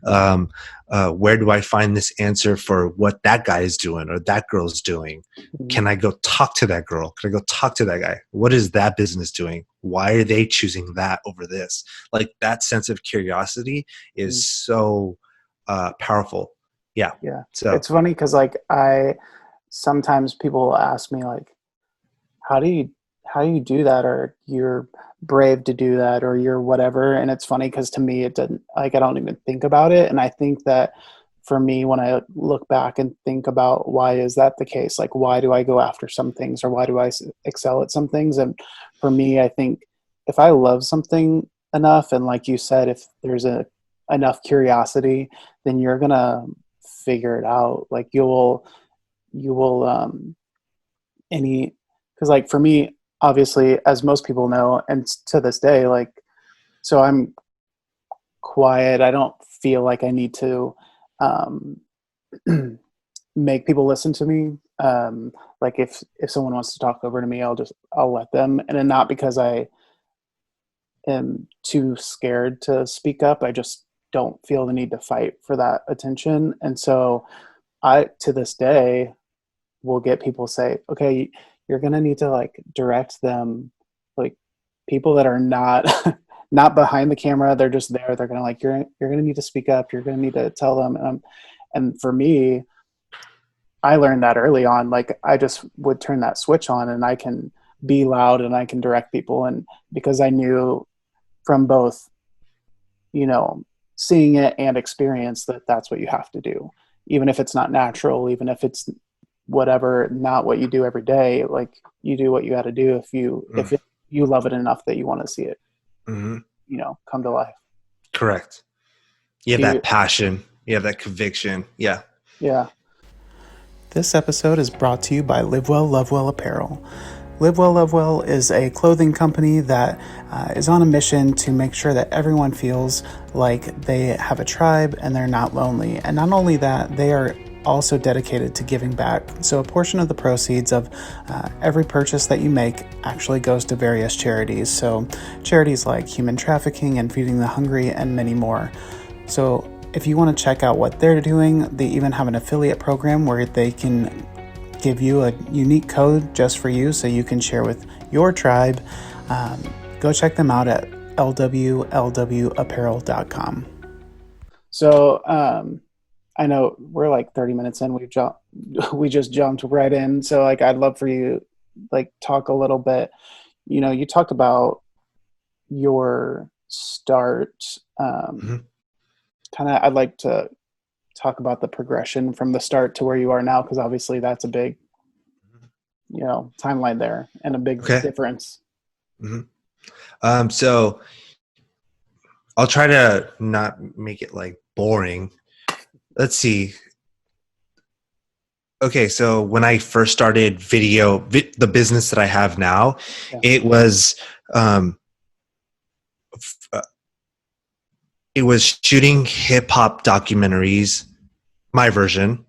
Where do I find this answer for what that guy is doing or that girl's doing? Can I go talk to that girl? Can I go talk to that guy? What is that business doing? Why are they choosing that over this? Like that sense of curiosity is so powerful. Yeah. Yeah. So It's funny because like sometimes people will ask me like, how do you do that, or you're brave to do that, or you're whatever. And it's funny because to me it doesn't, like, I don't even think about it. And I think that for me, when I look back and think about why is that the case, like why do I go after some things, or why do I excel at some things? And for me, I think if I love something enough, and like you said, if there's enough curiosity, then you're gonna figure it out. Like you will because like for me, obviously, as most people know, and to this day, like, so I'm quiet. I don't feel like I need to make people listen to me. Like if someone wants to talk over to me, I'll let them. And then not because I am too scared to speak up. I just don't feel the need to fight for that attention. And so I, to this day, will get people say, okay, you're going to need to like direct them, like people that are not not behind the camera, they're just there. They're going to like, you're going to need to speak up. You're going to need to tell them. And for me, I learned that early on. Like I just would turn that switch on and I can be loud and I can direct people. And because I knew from both, you know, seeing it and experience that that's what you have to do, even if it's not natural, even if it's whatever, not what you do every day. Like you do what you got to do if you love it enough that you want to see it, you know, come to life. Correct. You have that passion. You have that conviction. Yeah. Yeah. This episode is brought to you by Live Well, Love Well Apparel. Live Well, Love Well is a clothing company that is on a mission to make sure that everyone feels like they have a tribe and they're not lonely. And not only that, they are also dedicated to giving back. So a portion of the proceeds of every purchase that you make actually goes to various charities. So charities like human trafficking and feeding the hungry and many more. So if you want to check out what they're doing, they even have an affiliate program where they can give you a unique code just for you so you can share with your tribe. Go check them out at lwlwapparel.com. So I know we're like 30 minutes in. We just jumped right in. So like I'd love for you like talk a little bit. You know, you talked about your start. Kind of I'd like to talk about the progression from the start to where you are now, because obviously that's a big, you know, timeline there and a big difference. So I'll try to not make it like boring. Let's see. Okay, so when I first started the business that I have now, it was shooting hip hop documentaries, my version,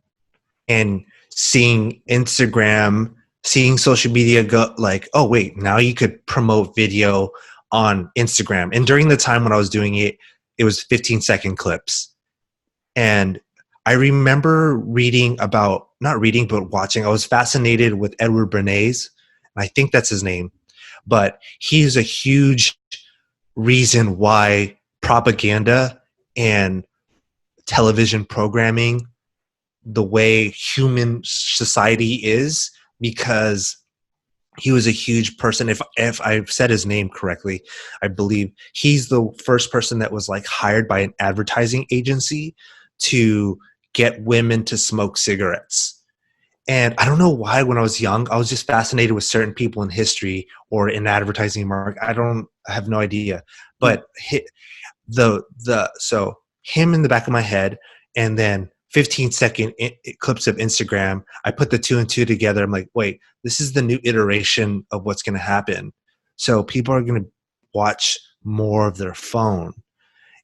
and seeing Instagram, seeing social media go like, oh wait, now you could promote video on Instagram. And during the time when I was doing it, it was 15-second clips. And I remember watching. I was fascinated with Edward Bernays, and I think that's his name. But he's a huge reason why propaganda and television programming, the way human society is, because he was a huge person. If I've said his name correctly, I believe he's the first person that was like hired by an advertising agency to get women to smoke cigarettes. And I don't know why when I was young, I was just fascinated with certain people in history or in advertising market. I have no idea. But so him in the back of my head, and then 15-second clips of Instagram, I put the two and two together. I'm like, wait, this is the new iteration of what's going to happen. So people are going to watch more of their phone.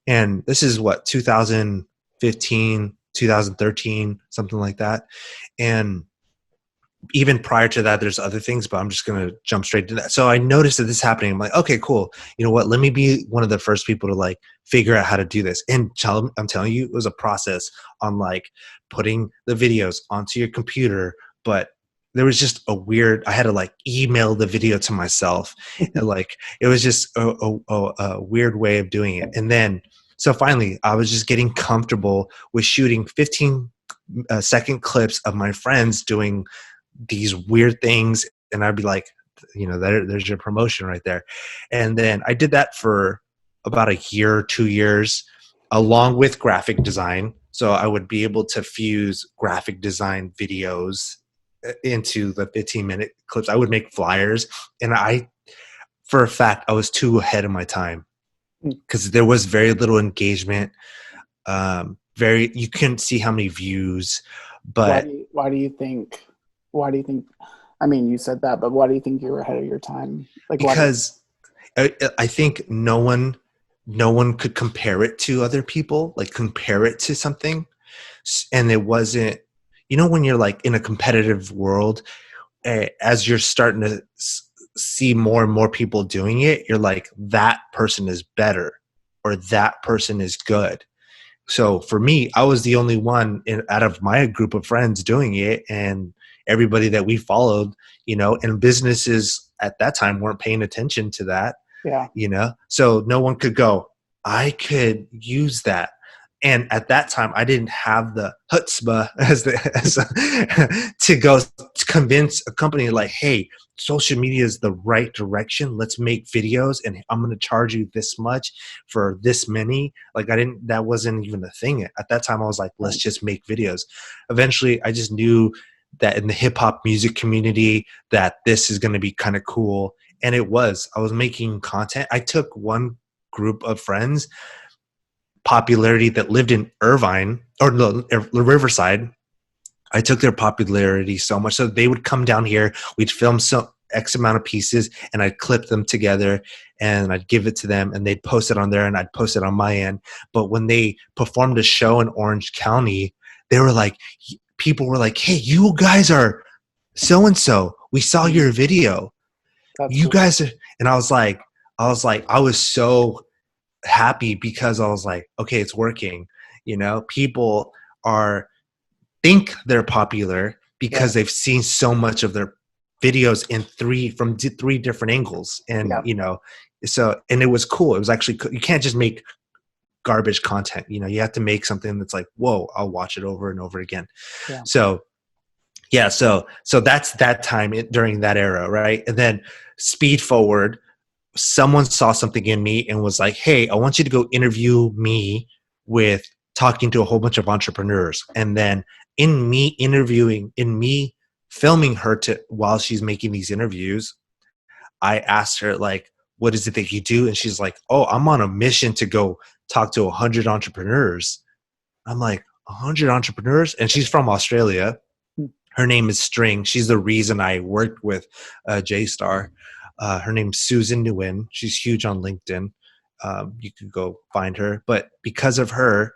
And this is what, 2015, 2013, something like that. And even prior to that, there's other things, but I'm just going to jump straight to that. So I noticed that this is happening. I'm like, okay, cool. You know what? Let me be one of the first people to like figure out how to do this. And I'm telling you, it was a process on like putting the videos onto your computer, but there was just I had to like email the video to myself. And like, it was just a weird way of doing it. And then, so finally I was just getting comfortable with shooting 15-second clips of my friends doing these weird things, and I'd be like, you know, there's your promotion right there. And then I did that for about a year or 2 years, along with graphic design. So I would be able to fuse graphic design videos into the 15-minute clips. I would make flyers, and for a fact, I was too ahead of my time because there was very little engagement. You couldn't see how many views. But why do you think? I mean, you said that, but why do you think you were ahead of your time? Like, because I think no one could compare it to other people, like compare it to something. And it wasn't, you know, when you're like in a competitive world, as you're starting to see more and more people doing it, you're like, that person is better or that person is good. So for me, I was the only one out of my group of friends doing it, and everybody that we followed, you know, and businesses at that time weren't paying attention to that. Yeah. You know, so no one could go, I could use that. And at that time, I didn't have the chutzpah to go to convince a company like, hey, social media is the right direction. Let's make videos, and I'm going to charge you this much for this many. Like that wasn't even a thing. At that time, I was like, let's just make videos. Eventually, I just knew that in the hip hop music community that this is going to be kind of cool. And I was making content. I took one group of friends, popularity, that lived in Irvine or Riverside. I took their popularity so much so they would come down here. We'd film some X amount of pieces, and I'd clip them together, and I'd give it to them, and they'd post it on there, and I'd post it on my end. But when they performed a show in Orange County, they were like, people were like, hey, you guys are so and so. We saw your video. That's You cool. guys are, and I was so happy because I was like, okay, it's working. People think they're popular because they've seen so much of their videos from three different angles. And, and it was cool. It was actually cool. You can't just make garbage content. You have to make something that's like, whoa, I'll watch it over and over again. Yeah. So that's that time during that era. Right. And then speed forward, someone saw something in me and was like, hey, I want you to go interview me with talking to a whole bunch of entrepreneurs. And then in me filming her while she's making these interviews, I asked her, like, what is it that you do? And she's like, oh, I'm on a mission to go talk to 100 entrepreneurs. I'm like, 100 entrepreneurs? And she's from Australia. Her name is String. She's the reason I worked with JStar. Her name's Susan Nguyen. She's huge on LinkedIn. You can go find her. But because of her,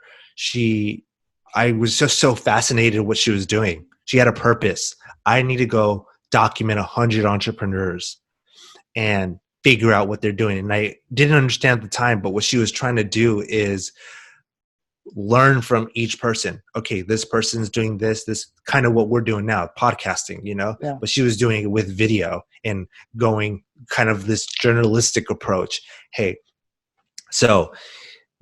I was just so fascinated with what she was doing. She had a purpose. I need to go document 100 entrepreneurs and figure out what they're doing. And I didn't understand at the time, but what she was trying to do is learn from each person. Okay, this person's doing this kind of what we're doing now, podcasting, but she was doing it with video and going kind of this journalistic approach. Hey, so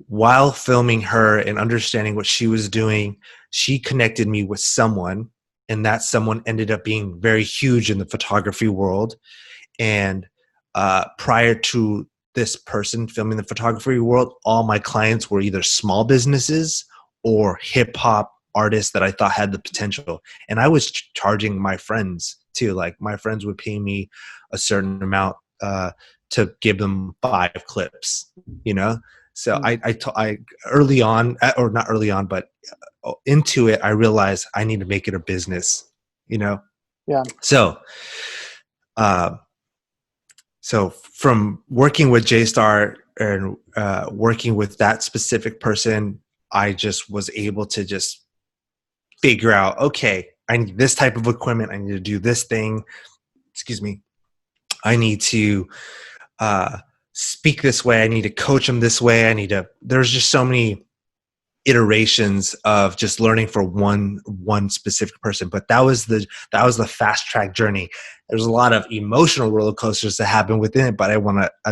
while filming her and understanding what she was doing, she connected me with someone, and that someone ended up being very huge in the photography world. And prior to this person filming the photography world, all my clients were either small businesses or hip hop artists that I thought had the potential. And I was charging my friends too. Like, my friends would pay me a certain amount to give them 5 clips, So I early on, or not early on, but into it, I realized I need to make it a business, Yeah. So, so from working with JStar and working with that specific person, I just was able to just figure out, okay, I need this type of equipment. I need to do this thing. Excuse me. I need to speak this way. I need to coach them this way. There's just so many iterations of just learning for one specific person. But that was the fast track journey. There's a lot of emotional roller coasters that happen within it, but I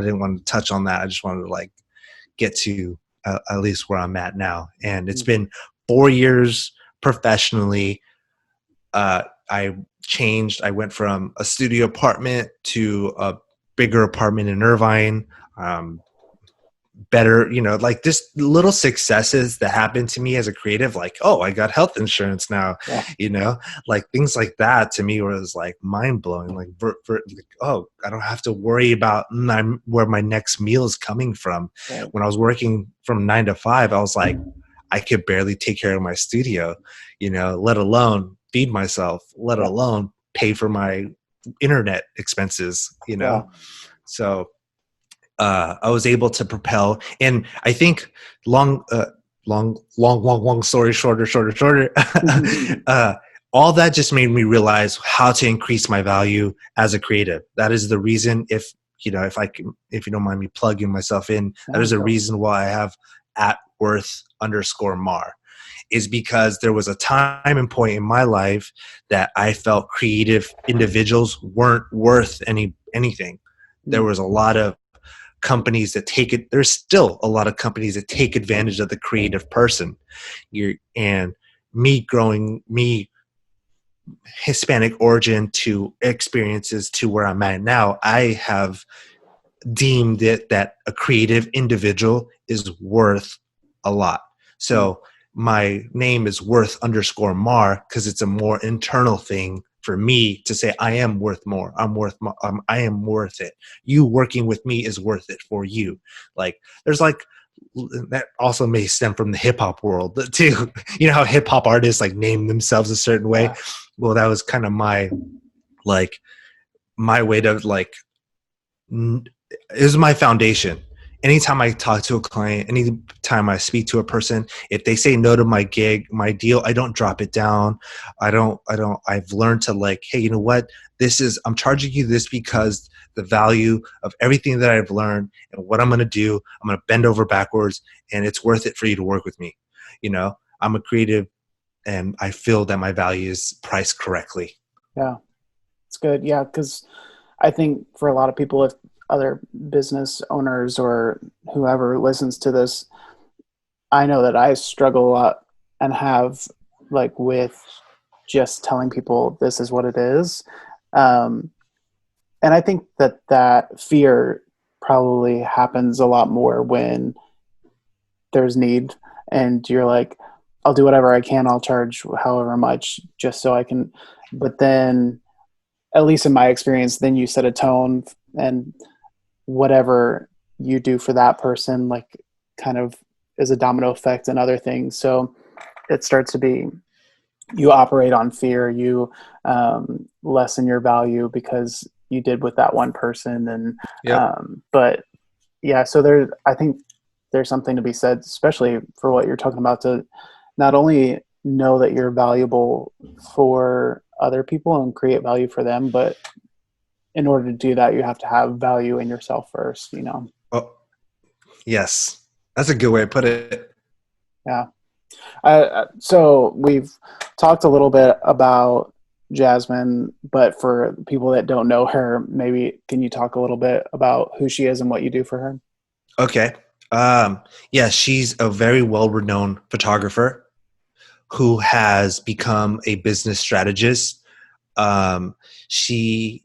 didn't want to touch on that. I just wanted to get to at least where I'm at now. And it's been 4 years professionally. I changed. I went from a studio apartment to a bigger apartment in Irvine. Better, just little successes that happened to me as a creative, like, oh, I got health insurance now, things like that to me was like mind blowing. Oh, I don't have to worry about where my next meal is coming from. Right. When I was working from 9 to 5, I was like, I could barely take care of my studio, let alone feed myself, let alone pay for my internet expenses, So I was able to propel, and I think long story shorter, all that just made me realize how to increase my value as a creative. That is the reason, if you don't mind me plugging myself in, that is a reason why I have @worth_Mar, is because there was a time and point in my life that I felt creative individuals weren't worth anything. There was a lot of companies that there's still a lot of companies that take advantage of the creative person. And me Hispanic origin to experiences to where I'm at now, I have deemed it that a creative individual is worth a lot. So my name is @worth_Mar because it's a more internal thing for me to say I am worth more. I am worth it. You working with me is worth it for you. There's that also may stem from the hip hop world too. You know how hip hop artists name themselves a certain way. Yeah. Well, that was kind of my way to it was my foundation. anytime I talk to a client, anytime I speak to a person, if they say no to my gig, my deal, I don't drop it down. I've learned to like, hey, you know what? I'm charging you this because the value of everything that I've learned and what I'm going to do, I'm going to bend over backwards, and it's worth it for you to work with me. I'm a creative, and I feel that my value is priced correctly. Yeah, it's good. Yeah, because I think for a lot of people, if other business owners or whoever listens to this, I know that I struggle a lot and have like with just telling people this is what it is. Um, and I think that fear probably happens a lot more when there's need and you're like, I'll do whatever I can. I'll charge however much just so I can. But then, at least in my experience, then you set a tone and whatever you do for that person, like kind of is a domino effect and other things. So it starts to be, you operate on fear, you lessen your value because you did with that one person. And, Yep. but yeah, so I think there's something to be said, especially for what you're talking about, to not only know that you're valuable for other people and create value for them, but in order to do that, you have to have value in yourself first, Oh, yes. That's a good way to put it. Yeah. So we've talked a little bit about Jasmine, but for people that don't know her, maybe can you talk a little bit about who she is and what you do for her? Okay. Yeah, she's a very well-renowned photographer who has become a business strategist. She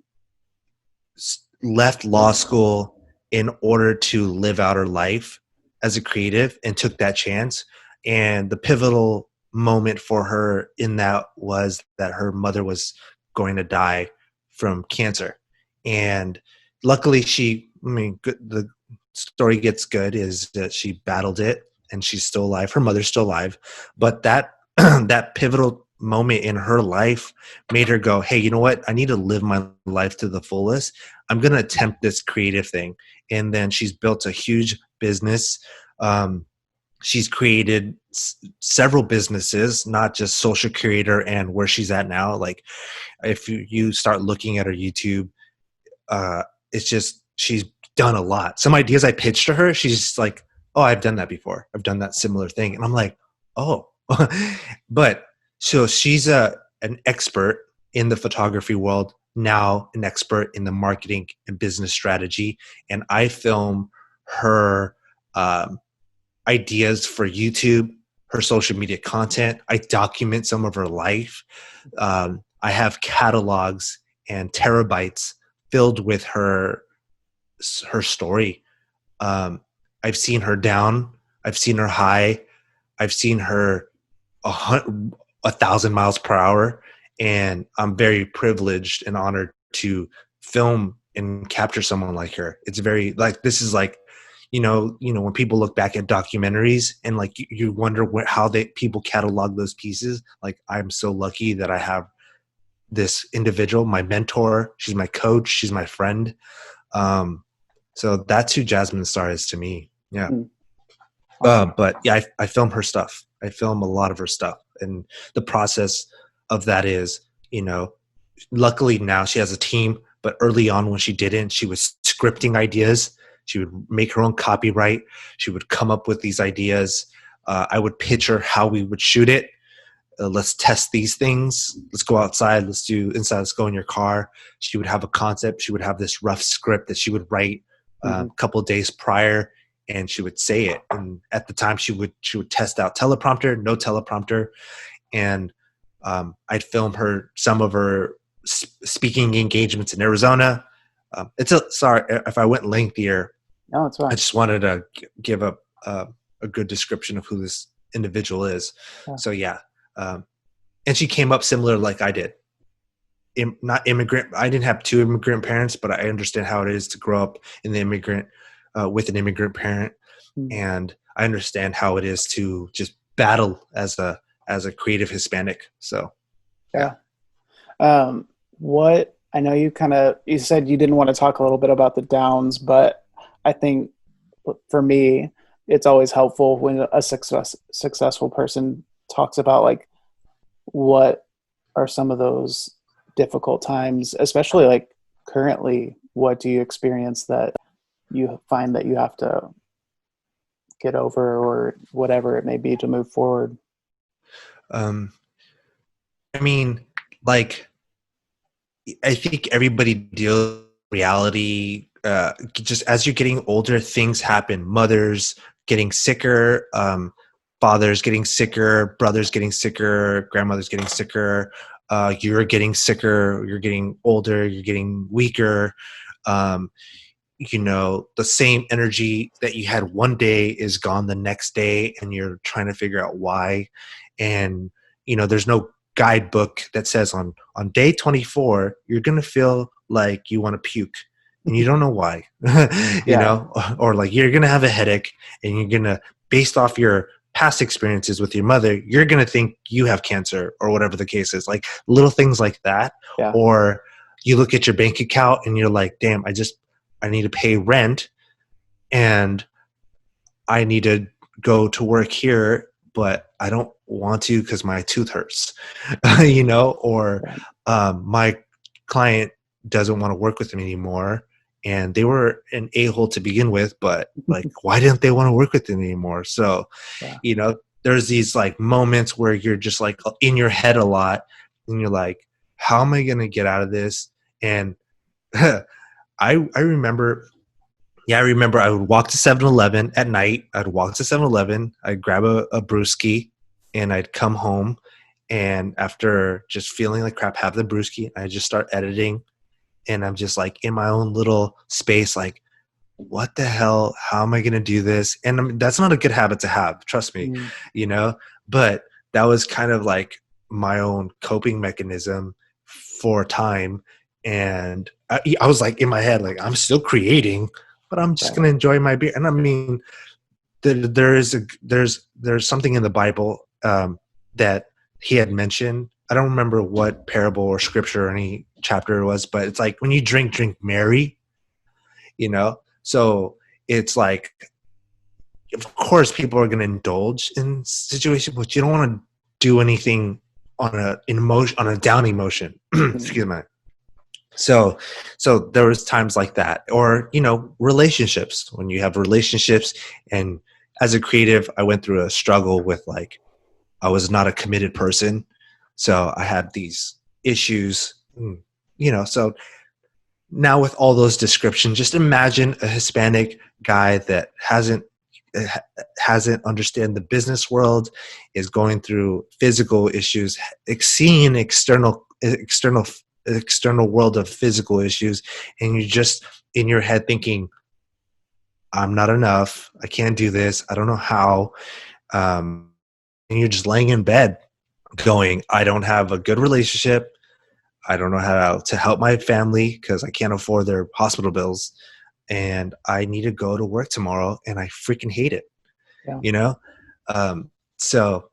left law school in order to live out her life as a creative and took that chance. And the pivotal moment for her in that was that her mother was going to die from cancer. And luckily the story gets good is that she battled it and she's still alive. Her mother's still alive. But that that pivotal moment in her life made her go, hey, you know what? I need to live my life to the fullest. I'm going to attempt this creative thing. And then she's built a huge business. She's created several businesses, not just Social Creator and where she's at now. Like if you start looking at her YouTube, it's just, she's done a lot. Some ideas I pitched to her, she's just like, oh, I've done that before. I've done that similar thing. And I'm like, oh, but so she's an expert in the photography world, now an expert in the marketing and business strategy. And I film her ideas for YouTube, her social media content. I document some of her life. I have catalogs and terabytes filled with her story. I've seen her down. I've seen her high. I've seen her 1,000 miles per hour, and I'm very privileged and honored to film and capture someone like her. It's very like, this is like, when people look back at documentaries and like you wonder how people catalog those pieces. Like I'm so lucky that I have this individual, my mentor. She's my coach. She's my friend. So that's who Jasmine Star is to me. Yeah. Awesome. But yeah, I film her stuff. I film a lot of her stuff. And the process of that is, luckily now she has a team, but early on when she didn't, she was scripting ideas. She would make her own copyright. She would come up with these ideas. I would pitch her how we would shoot it. Let's test these things. Let's go outside. Let's do inside. Let's go in your car. She would have a concept. She would have this rough script that she would write a couple of days prior, and she would say it. And at the time, she would test out teleprompter, no teleprompter, and I'd film her some of her speaking engagements in Arizona. Sorry if I went lengthier. No, it's fine. I just wanted to give a good description of who this individual is. Yeah. So yeah. And she came up similar like I did. Not immigrant. I didn't have two immigrant parents, but I understand how it is to grow up in the with an immigrant parent, and I understand how it is to just battle as a creative Hispanic. So, yeah. What I know you said you didn't want to talk a little bit about the downs, but I think for me, it's always helpful when a successful person talks about like what are some of those difficult times, especially like currently. What do you experience that you find that you have to get over, or whatever it may be, to move forward? Um, I mean, like, I think everybody deals with reality. Just as you're getting older, things happen. Mothers getting sicker, fathers getting sicker, brothers getting sicker, grandmothers getting sicker. You're getting sicker. You're getting older. You're getting weaker. Um, the same energy that you had one day is gone the next day, and you're trying to figure out why. And there's no guidebook that says on day 24 you're gonna feel like you want to puke, and you don't know why. Yeah. Or like you're gonna have a headache, and you're gonna, based off your past experiences with your mother, you're gonna think you have cancer, or whatever the case is. Like little things like that. Yeah. Or you look at your bank account and you're like, damn, I need to pay rent, and I need to go to work here, but I don't want to because my tooth hurts, or my client doesn't want to work with me anymore. And they were an a-hole to begin with, but like, why didn't they want to work with me anymore? So, Yeah. there's these like moments where you're just like in your head a lot, and you're like, how am I going to get out of this? And I remember, I remember I would walk to 7-Eleven at night. I'd walk to 7-Eleven, I'd grab a brewski, and I'd come home. And after just feeling like crap, have the brewski, I just start editing. And I'm just like in my own little space, like, what the hell? How am I going to do this? And that's not a good habit to have, trust me, but that was kind of like my own coping mechanism for time. And I was like in my head, like, I'm still creating, but I'm just going to enjoy my beer. And I mean, there's something in the Bible that he had mentioned. I don't remember what parable or scripture or any chapter it was, but it's like, when you drink merry, So it's like, of course, people are going to indulge in situations, but you don't want to do anything on a down emotion. Excuse me. So there was times like that, or relationships. When you have relationships, and as a creative, I went through a struggle with, like, I was not a committed person, so I had these issues. So now with all those descriptions, just imagine a Hispanic guy that hasn't understand the business world, is going through physical issues, seeing external world of physical issues, and you're just in your head thinking, I'm not enough, I can't do this, I don't know how, and you're just laying in bed going, I don't have a good relationship, I don't know how to help my family because I can't afford their hospital bills, and I need to go to work tomorrow, and I freaking hate it. So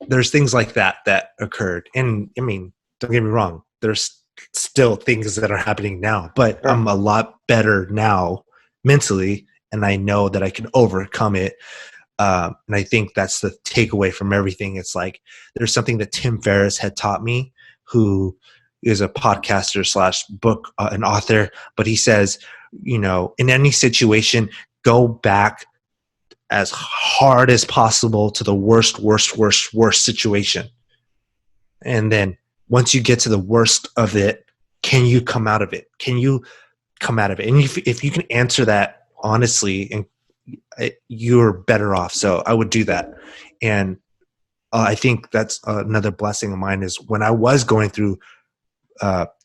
there's things like that occurred. And I mean, don't get me wrong, there's still things that are happening now, but I'm a lot better now mentally, and I know that I can overcome it. And I think that's the takeaway from everything. It's like, there's something that Tim Ferriss had taught me, who is a podcaster / book, an author, but he says, in any situation, go back as hard as possible to the worst situation. And then once you get to the worst of it, can you come out of it? And if you can answer that honestly, and you're better off. So I would do that. And I think that's another blessing of mine, is when I was going through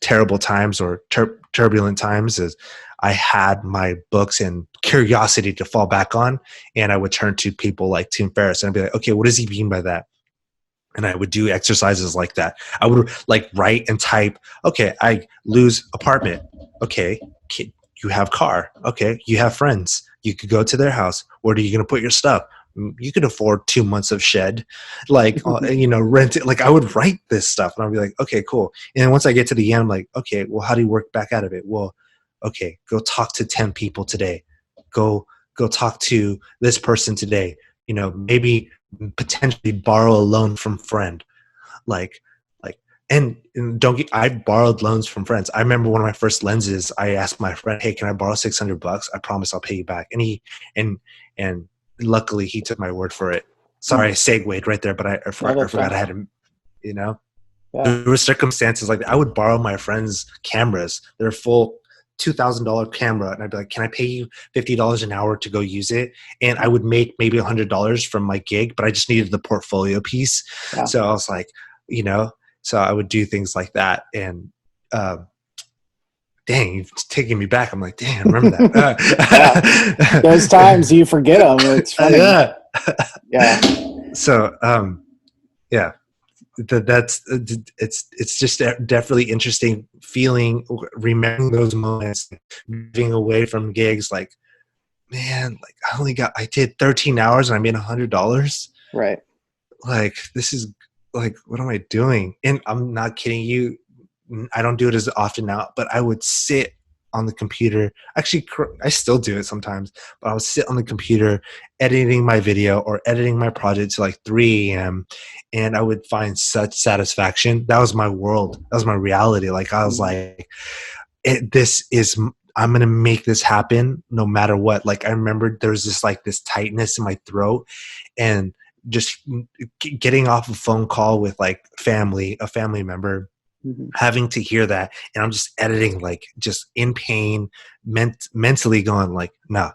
terrible times or turbulent times, is I had my books and curiosity to fall back on, and I would turn to people like Tim Ferriss and I'd be like, okay, what does he mean by that? And I would do exercises like that. I would like write and type, okay, I lose apartment. Okay, you have car. Okay, you have friends. You could go to their house. Where are you going to put your stuff? You could afford 2 months of shed, like, rent it. Like, I would write this stuff and I'd be like, okay, cool. And then once I get to the end, I'm like, okay, well, how do you work back out of it? Well, okay, go talk to 10 people today. Go go talk to this person today, maybe potentially borrow a loan from friend, like and don't get, I borrowed loans from friends. I remember one of my first lenses, I asked my friend, hey, can I borrow $600? I promise I'll pay you back. And luckily he took my word for it. Sorry, I segued right there, but I forgot I had to, there were circumstances like that. I would borrow my friends' cameras. They're full $2,000 camera. And I'd be like, can I pay you $50 an hour to go use it? And I would make maybe $100 from my gig, but I just needed the portfolio piece. Yeah. So I was like, so I would do things like that. And dang, you're taking me back. I'm like, dang, I remember that. Yeah. Those times you forget them. It's funny. Yeah. So, yeah. It's just definitely interesting feeling, remembering those moments, moving away from gigs. Like, man, like I did 13 hours and I made $100. Right. Like, this is like, what am I doing? And I'm not kidding you. I don't do it as often now, but I would sit on the computer. Actually, I still do it sometimes, but I would sit on the computer editing my video or editing my project to like 3 a.m. and I would find such satisfaction. That was my world. That was my reality. Like, I was like, I'm going to make this happen no matter what. Like, I remember there was this tightness in my throat, and just getting off a phone call with like a family member, having to hear that, and I'm just editing, like, just in pain, mentally going like, no,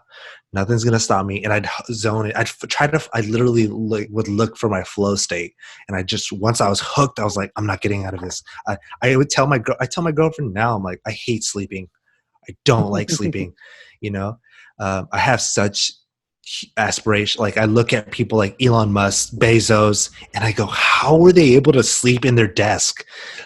nothing's gonna stop me. And I'd zone it. I literally would look for my flow state, and once I was hooked, I was like, I'm not getting out of this. I would tell my girlfriend now, I'm like, I hate sleeping. I don't like sleeping. I have such aspiration. Like, I look at people like Elon Musk, Bezos, and I go, how are they able to sleep in their desk?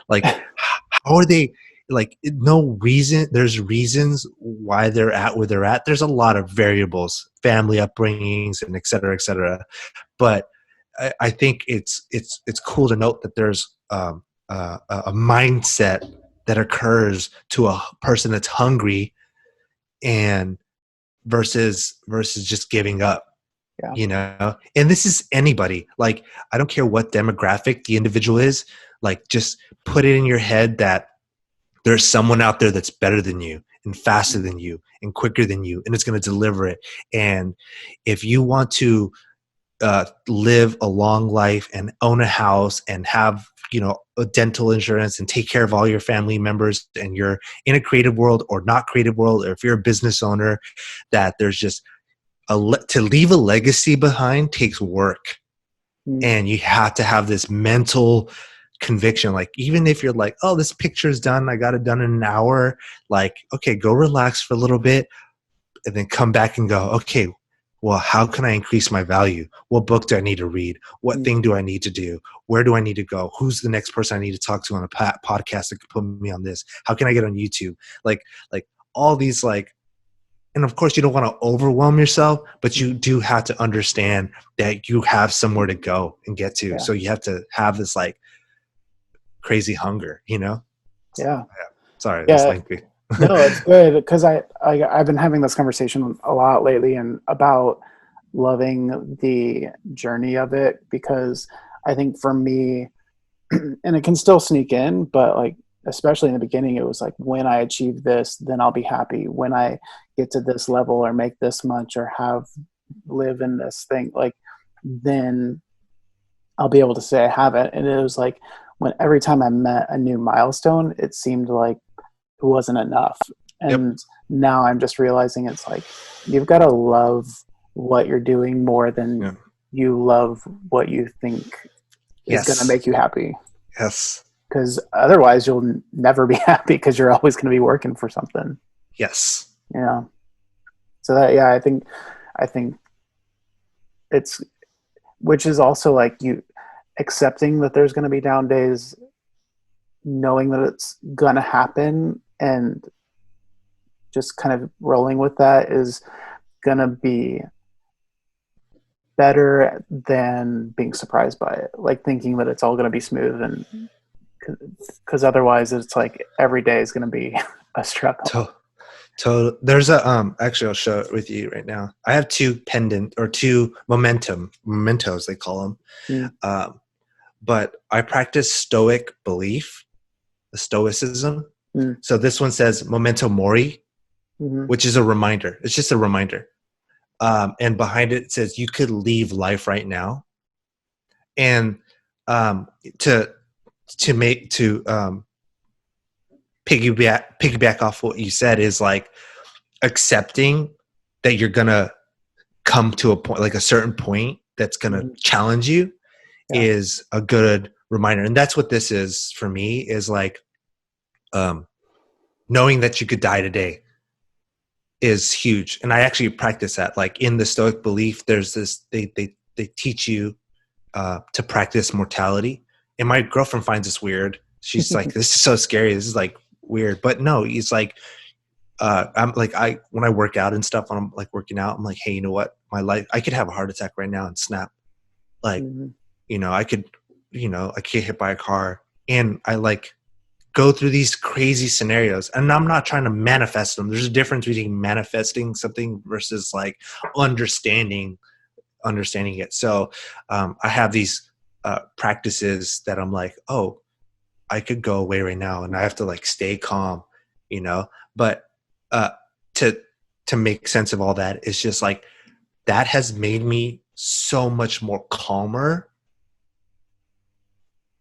Like, how are they, like, no reason. There's reasons why they're at where they're at. There's a lot of variables, family upbringings, and et cetera, et cetera. But I think it's cool to note that there's a mindset that occurs to a person that's hungry, and versus just giving up. And this is anybody. Like, I don't care what demographic the individual is. Like, just put it in your head that there's someone out there that's better than you and faster than you and quicker than you, and it's going to deliver it. And if you want to live a long life and own a house and have a dental insurance and take care of all your family members, and you're in a creative world or not creative world, or if you're a business owner, that there's just to leave a legacy behind takes work. And you have to have this mental conviction. Like, even if you're like, oh, this picture's done, I got it done in an hour, like, okay, go relax for a little bit and then come back and go, okay, well, how can I increase my value? What book do I need to read? What thing do I need to do? Where do I need to go? Who's the next person I need to talk to on a podcast that could put me on this? How can I get on YouTube? Like all these, like, and of course you don't want to overwhelm yourself, but you do have to understand that you have somewhere to go and get to. Yeah. So you have to have this like crazy hunger, Yeah. Sorry, that's lengthy. No, it's good, because I've been having this conversation a lot lately, and about loving the journey of it, because I think for me, and it can still sneak in, but like, especially in the beginning, it was like, when I achieve this, then I'll be happy. When I get to this level or make this much or live in this thing, like, then I'll be able to say I have it. And it was like, when every time I met a new milestone, it seemed like it wasn't enough. And now I'm just realizing it's like, you've got to love what you're doing more than you love what you think is going to make you happy. Yes. Because otherwise you'll never be happy, because you're always going to be working for something. Yes. Yeah. So that, I think it's, which is also like, you accepting that there's going to be down days, knowing that it's going to happen, and just kind of rolling with that is going to be better than being surprised by it. Like, thinking that it's all going to be smooth, and because otherwise it's like every day is going to be a struggle. So there's a actually I'll show it with you right now. I have two mementos they call them. Mm. But I practice stoic belief, the stoicism. Mm. So this one says memento mori, Mm-hmm. which is a reminder. It's just a reminder. And behind it, it says you could leave life right now. And to piggyback off what you said is like accepting that you're gonna come to a point, like a certain point that's gonna challenge you, is a good reminder. And that's what this is for me, is like knowing that you could die today is huge. And I actually practice that. Like in the Stoic belief, there's this, they teach you to practice mortality. And my girlfriend finds this weird. She's like, this is so scary. This is like weird. But no, it's like, I'm like, when I work out and stuff, when I'm like working out, I'm like, hey, you know what? My life, I could have a heart attack right now and snap. Like, you know, I could get hit by a car, and I like go through these crazy scenarios, and I'm not trying to manifest them. There's a difference between manifesting something versus like understanding it. So I have these practices that I'm like, oh, I could go away right now, and I have to like stay calm, you know. But to make sense of all that, it's just like that has made me so much more calmer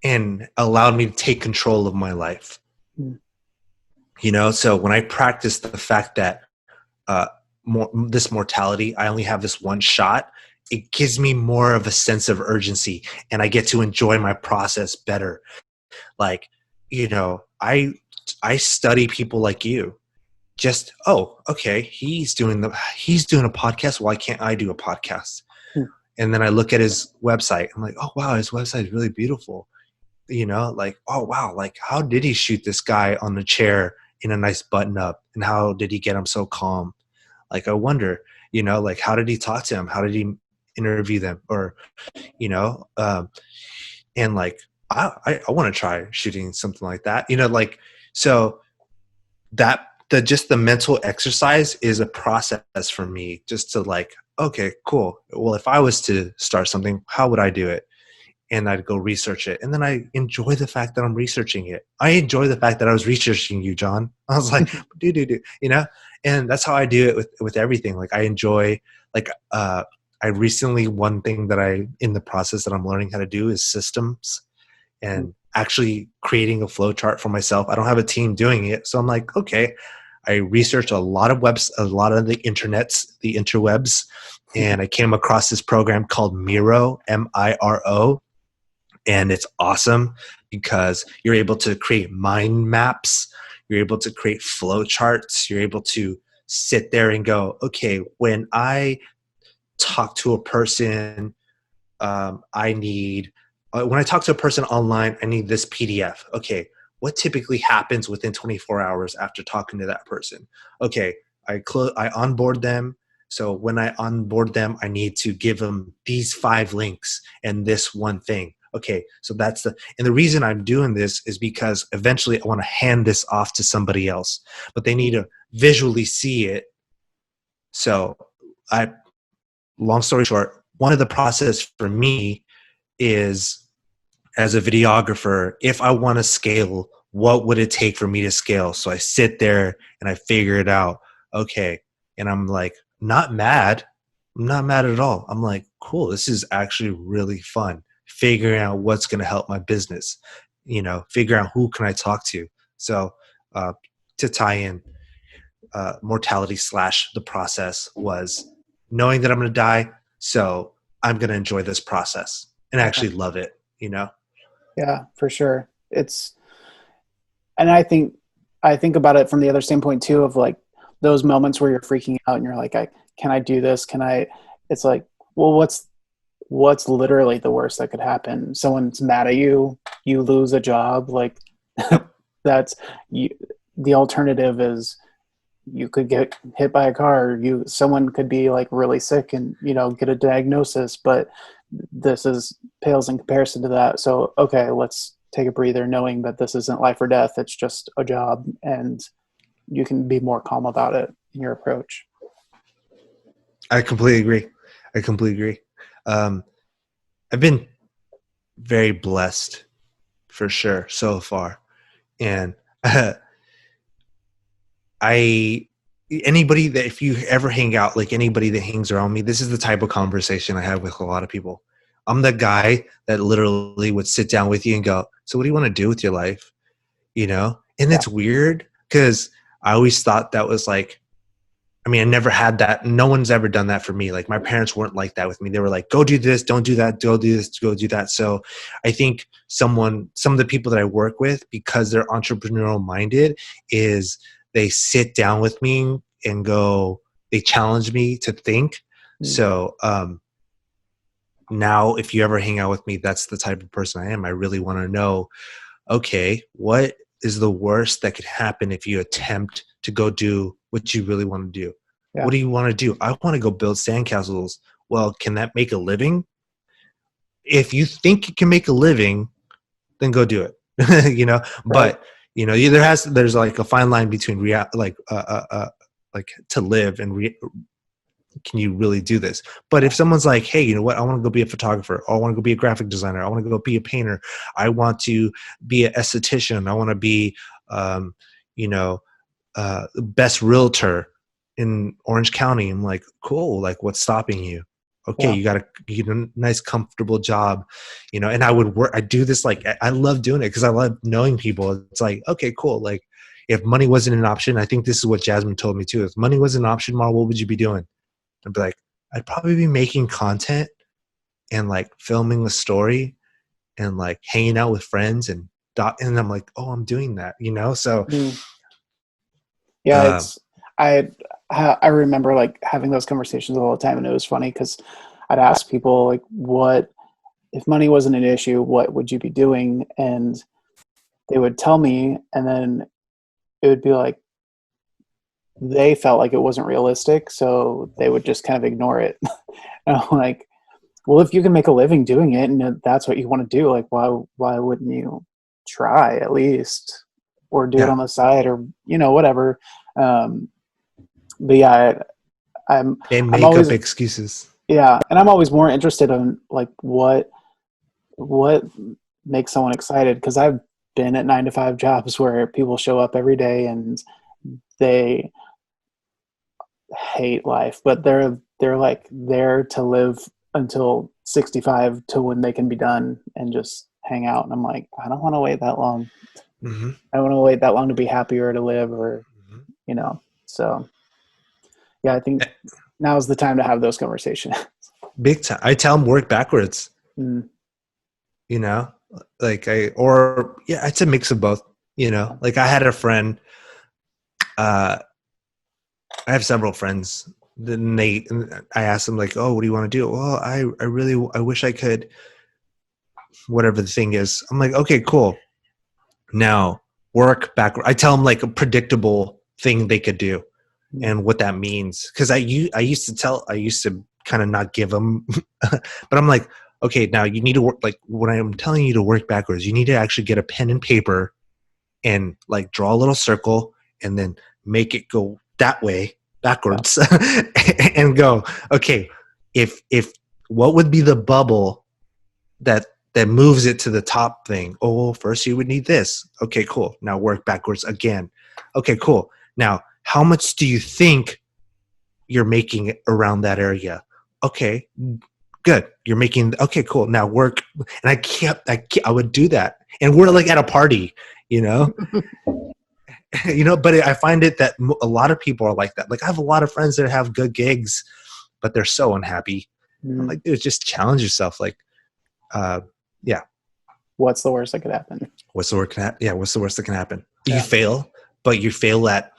and allowed me to take control of my life. You know, so when I practice the fact that this mortality, I only have this one shot, it gives me more of a sense of urgency, and I get to enjoy my process better. Like, you know, I study people like you. Just, oh, okay, he's doing a podcast. Why can't I do a podcast? And then I look at his website. I'm like, oh wow, his website is really beautiful. You know, like, oh wow, like how did he shoot this guy on the chair in a nice button up, and how did he get him so calm? Like, I wonder, you know, like how did he talk to him? How did he interview them? Or, you know, and like I want to try shooting something like that. You know, like, so that the mental exercise is a process for me, just to like, okay, cool. Well, if I was to start something, how would I do it? And I'd go research it. And then I enjoy the fact that I'm researching it. I enjoy the fact that I was researching you, John. I was like, do, you know? And that's how I do it with everything. Like I enjoy, like, I recently, one thing that in the process that I'm learning how to do is systems, and actually creating a flow chart for myself. I don't have a team doing it. So I'm like, okay, I researched a lot of the interwebs, and I came across this program called Miro, Miro. And it's awesome because you're able to create mind maps. You're able to create flow charts. You're able to sit there and go, okay, when I talk to a person, when I talk to a person online, I need this PDF. Okay, what typically happens within 24 hours after talking to that person? Okay, I onboard them. So when I onboard them, I need to give them these 5 links and this one thing. Okay, so and the reason I'm doing this is because eventually I want to hand this off to somebody else, but they need to visually see it. So long story short, one of the process for me is, as a videographer, if I want to scale, what would it take for me to scale? So I sit there and I figure it out. Okay. And I'm like, not mad. I'm not mad at all. I'm like, cool. This is actually really fun. Figuring out what's going to help my business, you know, figure out who can I talk to. So to tie in mortality / the process was knowing that I'm going to die. So I'm going to enjoy this process and actually love it, you know? Yeah, for sure. And I think about it from the other standpoint too, of like those moments where you're freaking out and you're like, can I do this? It's like, well, what's literally the worst that could happen? Someone's mad at you, you lose a job. Like the alternative is you could get hit by a car. Someone could be like really sick and, you know, get a diagnosis, but this pales in comparison to that. So, okay, let's take a breather knowing that this isn't life or death. It's just a job. And you can be more calm about it in your approach. I completely agree. I've been very blessed for sure so far. And anybody that, if you ever hang out, like anybody that hangs around me, this is the type of conversation I have with a lot of people. I'm the guy that literally would sit down with you and go, so what do you want to do with your life? You know? And it's weird because I always thought that was like, I mean, I never had that. No one's ever done that for me. Like my parents weren't like that with me. They were like, go do this, don't do that, go do this, go do that. So I think some of the people that I work with, because they're entrepreneurial minded, is they sit down with me and go, they challenge me to think. So now if you ever hang out with me, that's the type of person I am. I really want to know, okay, what is the worst that could happen if you attempt to go do what you really want to do? Yeah. What do you want to do? I want to go build sandcastles. Well, can that make a living? If you think you can make a living, then go do it. You know, right. But you know, there's like a fine line between like to live and can you really do this? But if someone's like, hey, you know what? I want to go be a photographer. Or I want to go be a graphic designer. I want to go be a painter. I want to be an esthetician. I want to be, best realtor in Orange County. I'm like, cool. Like, what's stopping you? Okay, you got a nice, comfortable job, you know. And I do this, like, I love doing it because I love knowing people. It's like, okay, cool. Like, if money wasn't an option, I think this is what Jasmine told me too. If money wasn't an option, Mar, what would you be doing? I'd be like, I'd probably be making content and like filming a story and like hanging out with friends and I'm like, oh, I'm doing that, you know? So yeah, I remember like having those conversations all the time, and it was funny because I'd ask people like, what if money wasn't an issue, what would you be doing? And they would tell me, and then it would be like they felt like it wasn't realistic, so they would just kind of ignore it. And I'm like, well, if you can make a living doing it and that's what you want to do, like why wouldn't you try at least, or do it on the side, or you know, whatever. But yeah, they make always, up excuses. Yeah, and I'm always more interested in like what makes someone excited, because I've been at 9-to-5 jobs where people show up every day and they hate life, but they're like there to live until 65 to when they can be done and just hang out. And I'm like, I don't want to wait that long. Mm-hmm. I don't want to wait that long to be happy or to live, or you know. So yeah, I think now is the time to have those conversations. Big time. I tell them work backwards. You know, like it's a mix of both. You know, like I had a friend. I have several friends. Then I asked them like, oh, what do you want to do? Well, I wish I could, whatever the thing is. I'm like, okay, cool. Now work backward. I tell them like a predictable thing they could do and what that means. Cause I used to kind of not give them, but I'm like, okay, now you need to work, like when I'm telling you to work backwards, you need to actually get a pen and paper and like draw a little circle and then make it go that way backwards and go, okay, if what would be the bubble that moves it to the top thing? Oh, first you would need this. Okay, cool. Now work backwards again. Okay, cool. Now, how much do you think you're making around that area? Okay, good. You're making, okay, cool. Now work. And I would do that. And we're like at a party, you know? You know, but I find it that a lot of people are like that. Like I have a lot of friends that have good gigs, but they're so unhappy. I'm like, dude, just challenge yourself. Like, yeah. What's the worst that could happen? What's the worst that can happen? Yeah. You fail, but you fail at,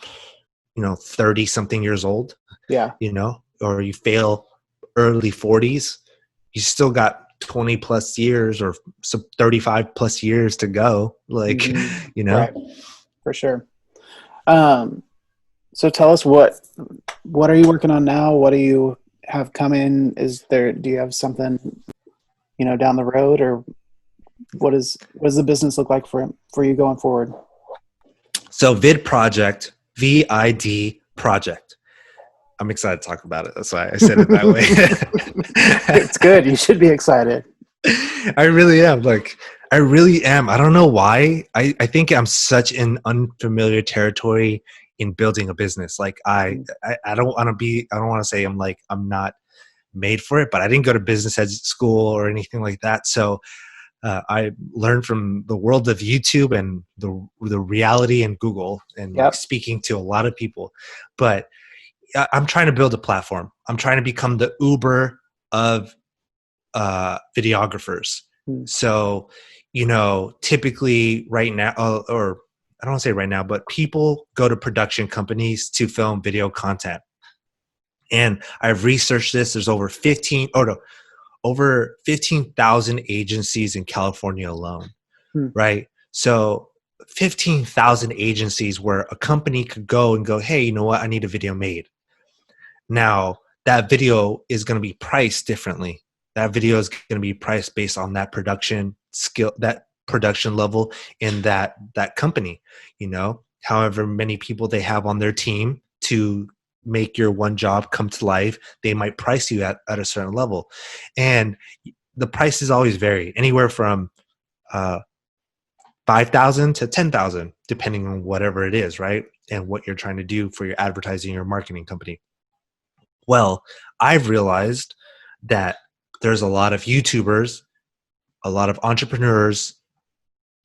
30 something years old. Yeah. You know, or you fail early 40s. You still got 20 plus years or 35 plus years to go. Like, you know, right. For sure. So tell us what are you working on now? What do you have coming? Do you have something, down the road, or what does the business look like for you going forward? So Vid Project VID Project. I'm excited to talk about it. That's why I said it that way. It's good. You should be excited. I really am. I really am. I don't know why. I think I'm such in unfamiliar territory in building a business. I don't want to be, I don't want to say I'm not made for it, but I didn't go to business ed school or anything like that. So I learned from the world of YouTube and the reality in Google and Yep. speaking to a lot of people. But I'm trying to build a platform. I'm trying to become the Uber of videographers. So, typically right now, or I don't want to say right now, but people go to production companies to film video content. And I've researched this. There's over 15,000 agencies in California alone, right? So 15,000 agencies where a company could go and go, hey, you know what? I need a video made. Now, that video is going to be priced differently. That video is going to be priced based on that production skill, that production level in that company, however many people they have on their team to make your one job come to life, they might price you at a certain level. And the prices always vary, anywhere from 5,000 to 10,000, depending on whatever it is, right? And what you're trying to do for your advertising or marketing company. Well, I've realized that there's a lot of YouTubers, a lot of entrepreneurs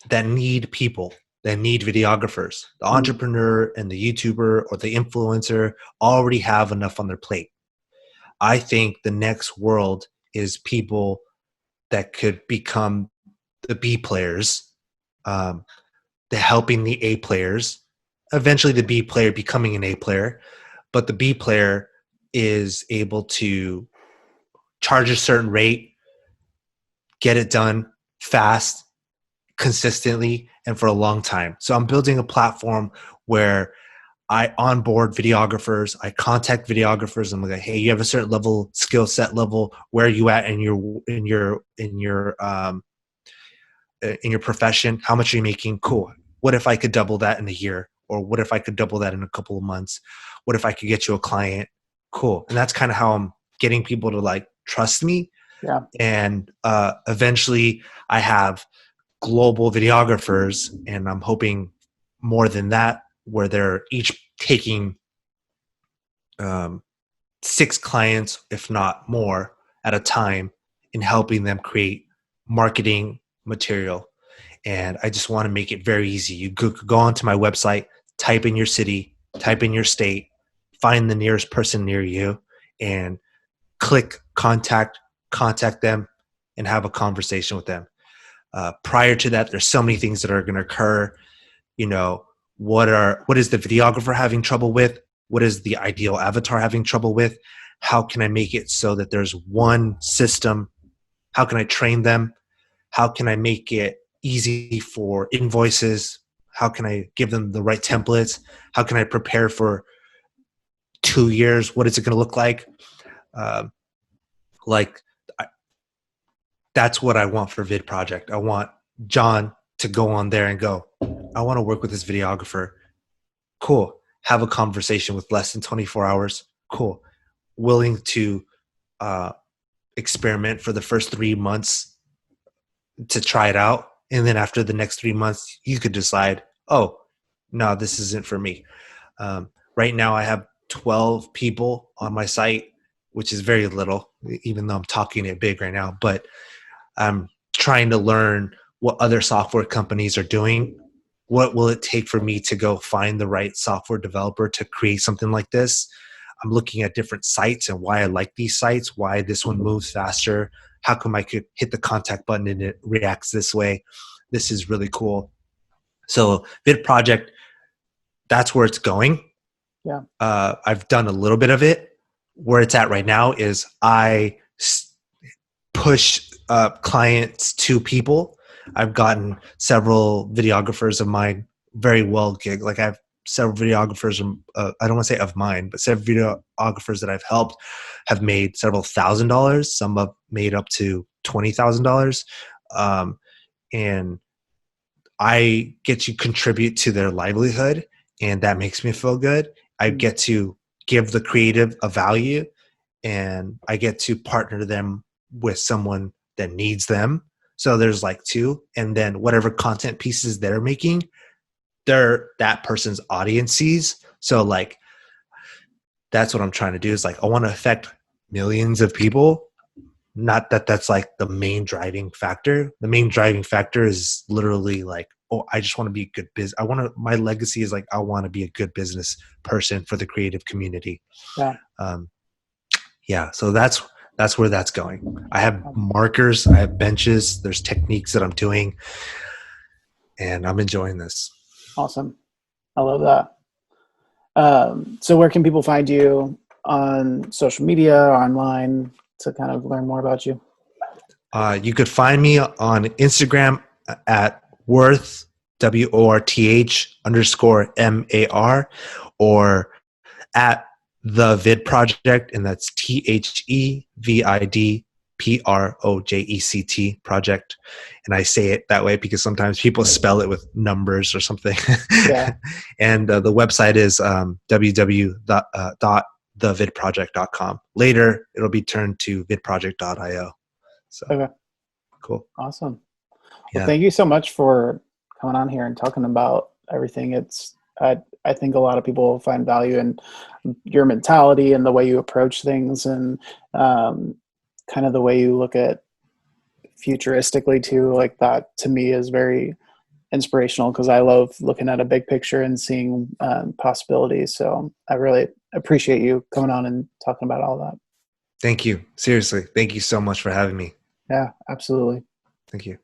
that need people, that need videographers. The entrepreneur and the YouTuber or the influencer already have enough on their plate. I think the next world is people that could become the B players, the helping the A players, eventually the B player becoming an A player, but the B player is able to charge a certain rate, get it done fast, consistently, and for a long time. So I'm building a platform where I onboard videographers, I contact videographers, and I'm like, hey, you have a certain level, skill set level, where are you at in your profession? How much are you making? Cool. What if I could double that in a year? Or what if I could double that in a couple of months? What if I could get you a client? Cool. And that's kind of how I'm getting people to trust me. Yeah. And eventually I have global videographers, and I'm hoping more than that, where they're each taking 6 clients, if not more, at a time, and helping them create marketing material. And I just want to make it very easy. You go onto my website, type in your city, type in your state, find the nearest person near you, and click contact them, and have a conversation with them. Prior to that, there's so many things that are going to occur. What is the videographer having trouble with? What is the ideal avatar having trouble with? How can I make it so that there's one system? How can I train them? How can I make it easy for invoices? How can I give them the right templates? How can I prepare for 2 years? What is it going to look like? That's what I want for Vid Project. I want John to go on there and go, I want to work with this videographer. Cool. Have a conversation with less than 24 hours. Cool. Willing to experiment for the first 3 months to try it out. And then after the next 3 months, you could decide, oh, no, this isn't for me. Right now I have 12 people on my site, which is very little, even though I'm talking it big right now. But I'm trying to learn what other software companies are doing. What will it take for me to go find the right software developer to create something like this? I'm looking at different sites and why I like these sites, why this one moves faster. How come I could hit the contact button and it reacts this way? This is really cool. So Vid Project, that's where it's going. Yeah. I've done a little bit of it. Where it's at right now is I push clients to people. I've gotten several videographers of mine very well gig. I have several videographers, I don't want to say of mine, but several videographers that I've helped have made several $1,000s. Some have made up to $20,000. And I get to contribute to their livelihood. and that makes me feel good. I get to give the creative a value, and I get to partner them with someone that needs them. So there's like two, and then whatever content pieces they're making, they're that person's audience sees. So like that's what I'm trying to do, is like I want to affect millions of people. Not that that's like the main driving factor. The main driving factor is literally like, oh, I just want to be a good business. My legacy is like, I want to be a good business person for the creative community. Yeah. Yeah. So that's where that's going. I have markers, I have benches, there's techniques that I'm doing, and I'm enjoying this. Awesome. I love that. So where can people find you on social media or online to kind of learn more about you? You could find me on Instagram at worth, WORTH_MAR, or at the Vid Project, and that's THEVID project. And I say it that way because sometimes people spell it with numbers or something. Yeah. And the website is www.thevidproject.com. Later, it'll be turned to vidproject.io. So, Okay. Cool. Awesome. Yeah. Well, thank you so much for coming on here and talking about everything. I think a lot of people will find value in your mentality and the way you approach things, and kind of the way you look at futuristically too. Like that to me is very inspirational, because I love looking at a big picture and seeing possibilities. So I really appreciate you coming on and talking about all that. Thank you. Seriously. Thank you so much for having me. Yeah, absolutely. Thank you.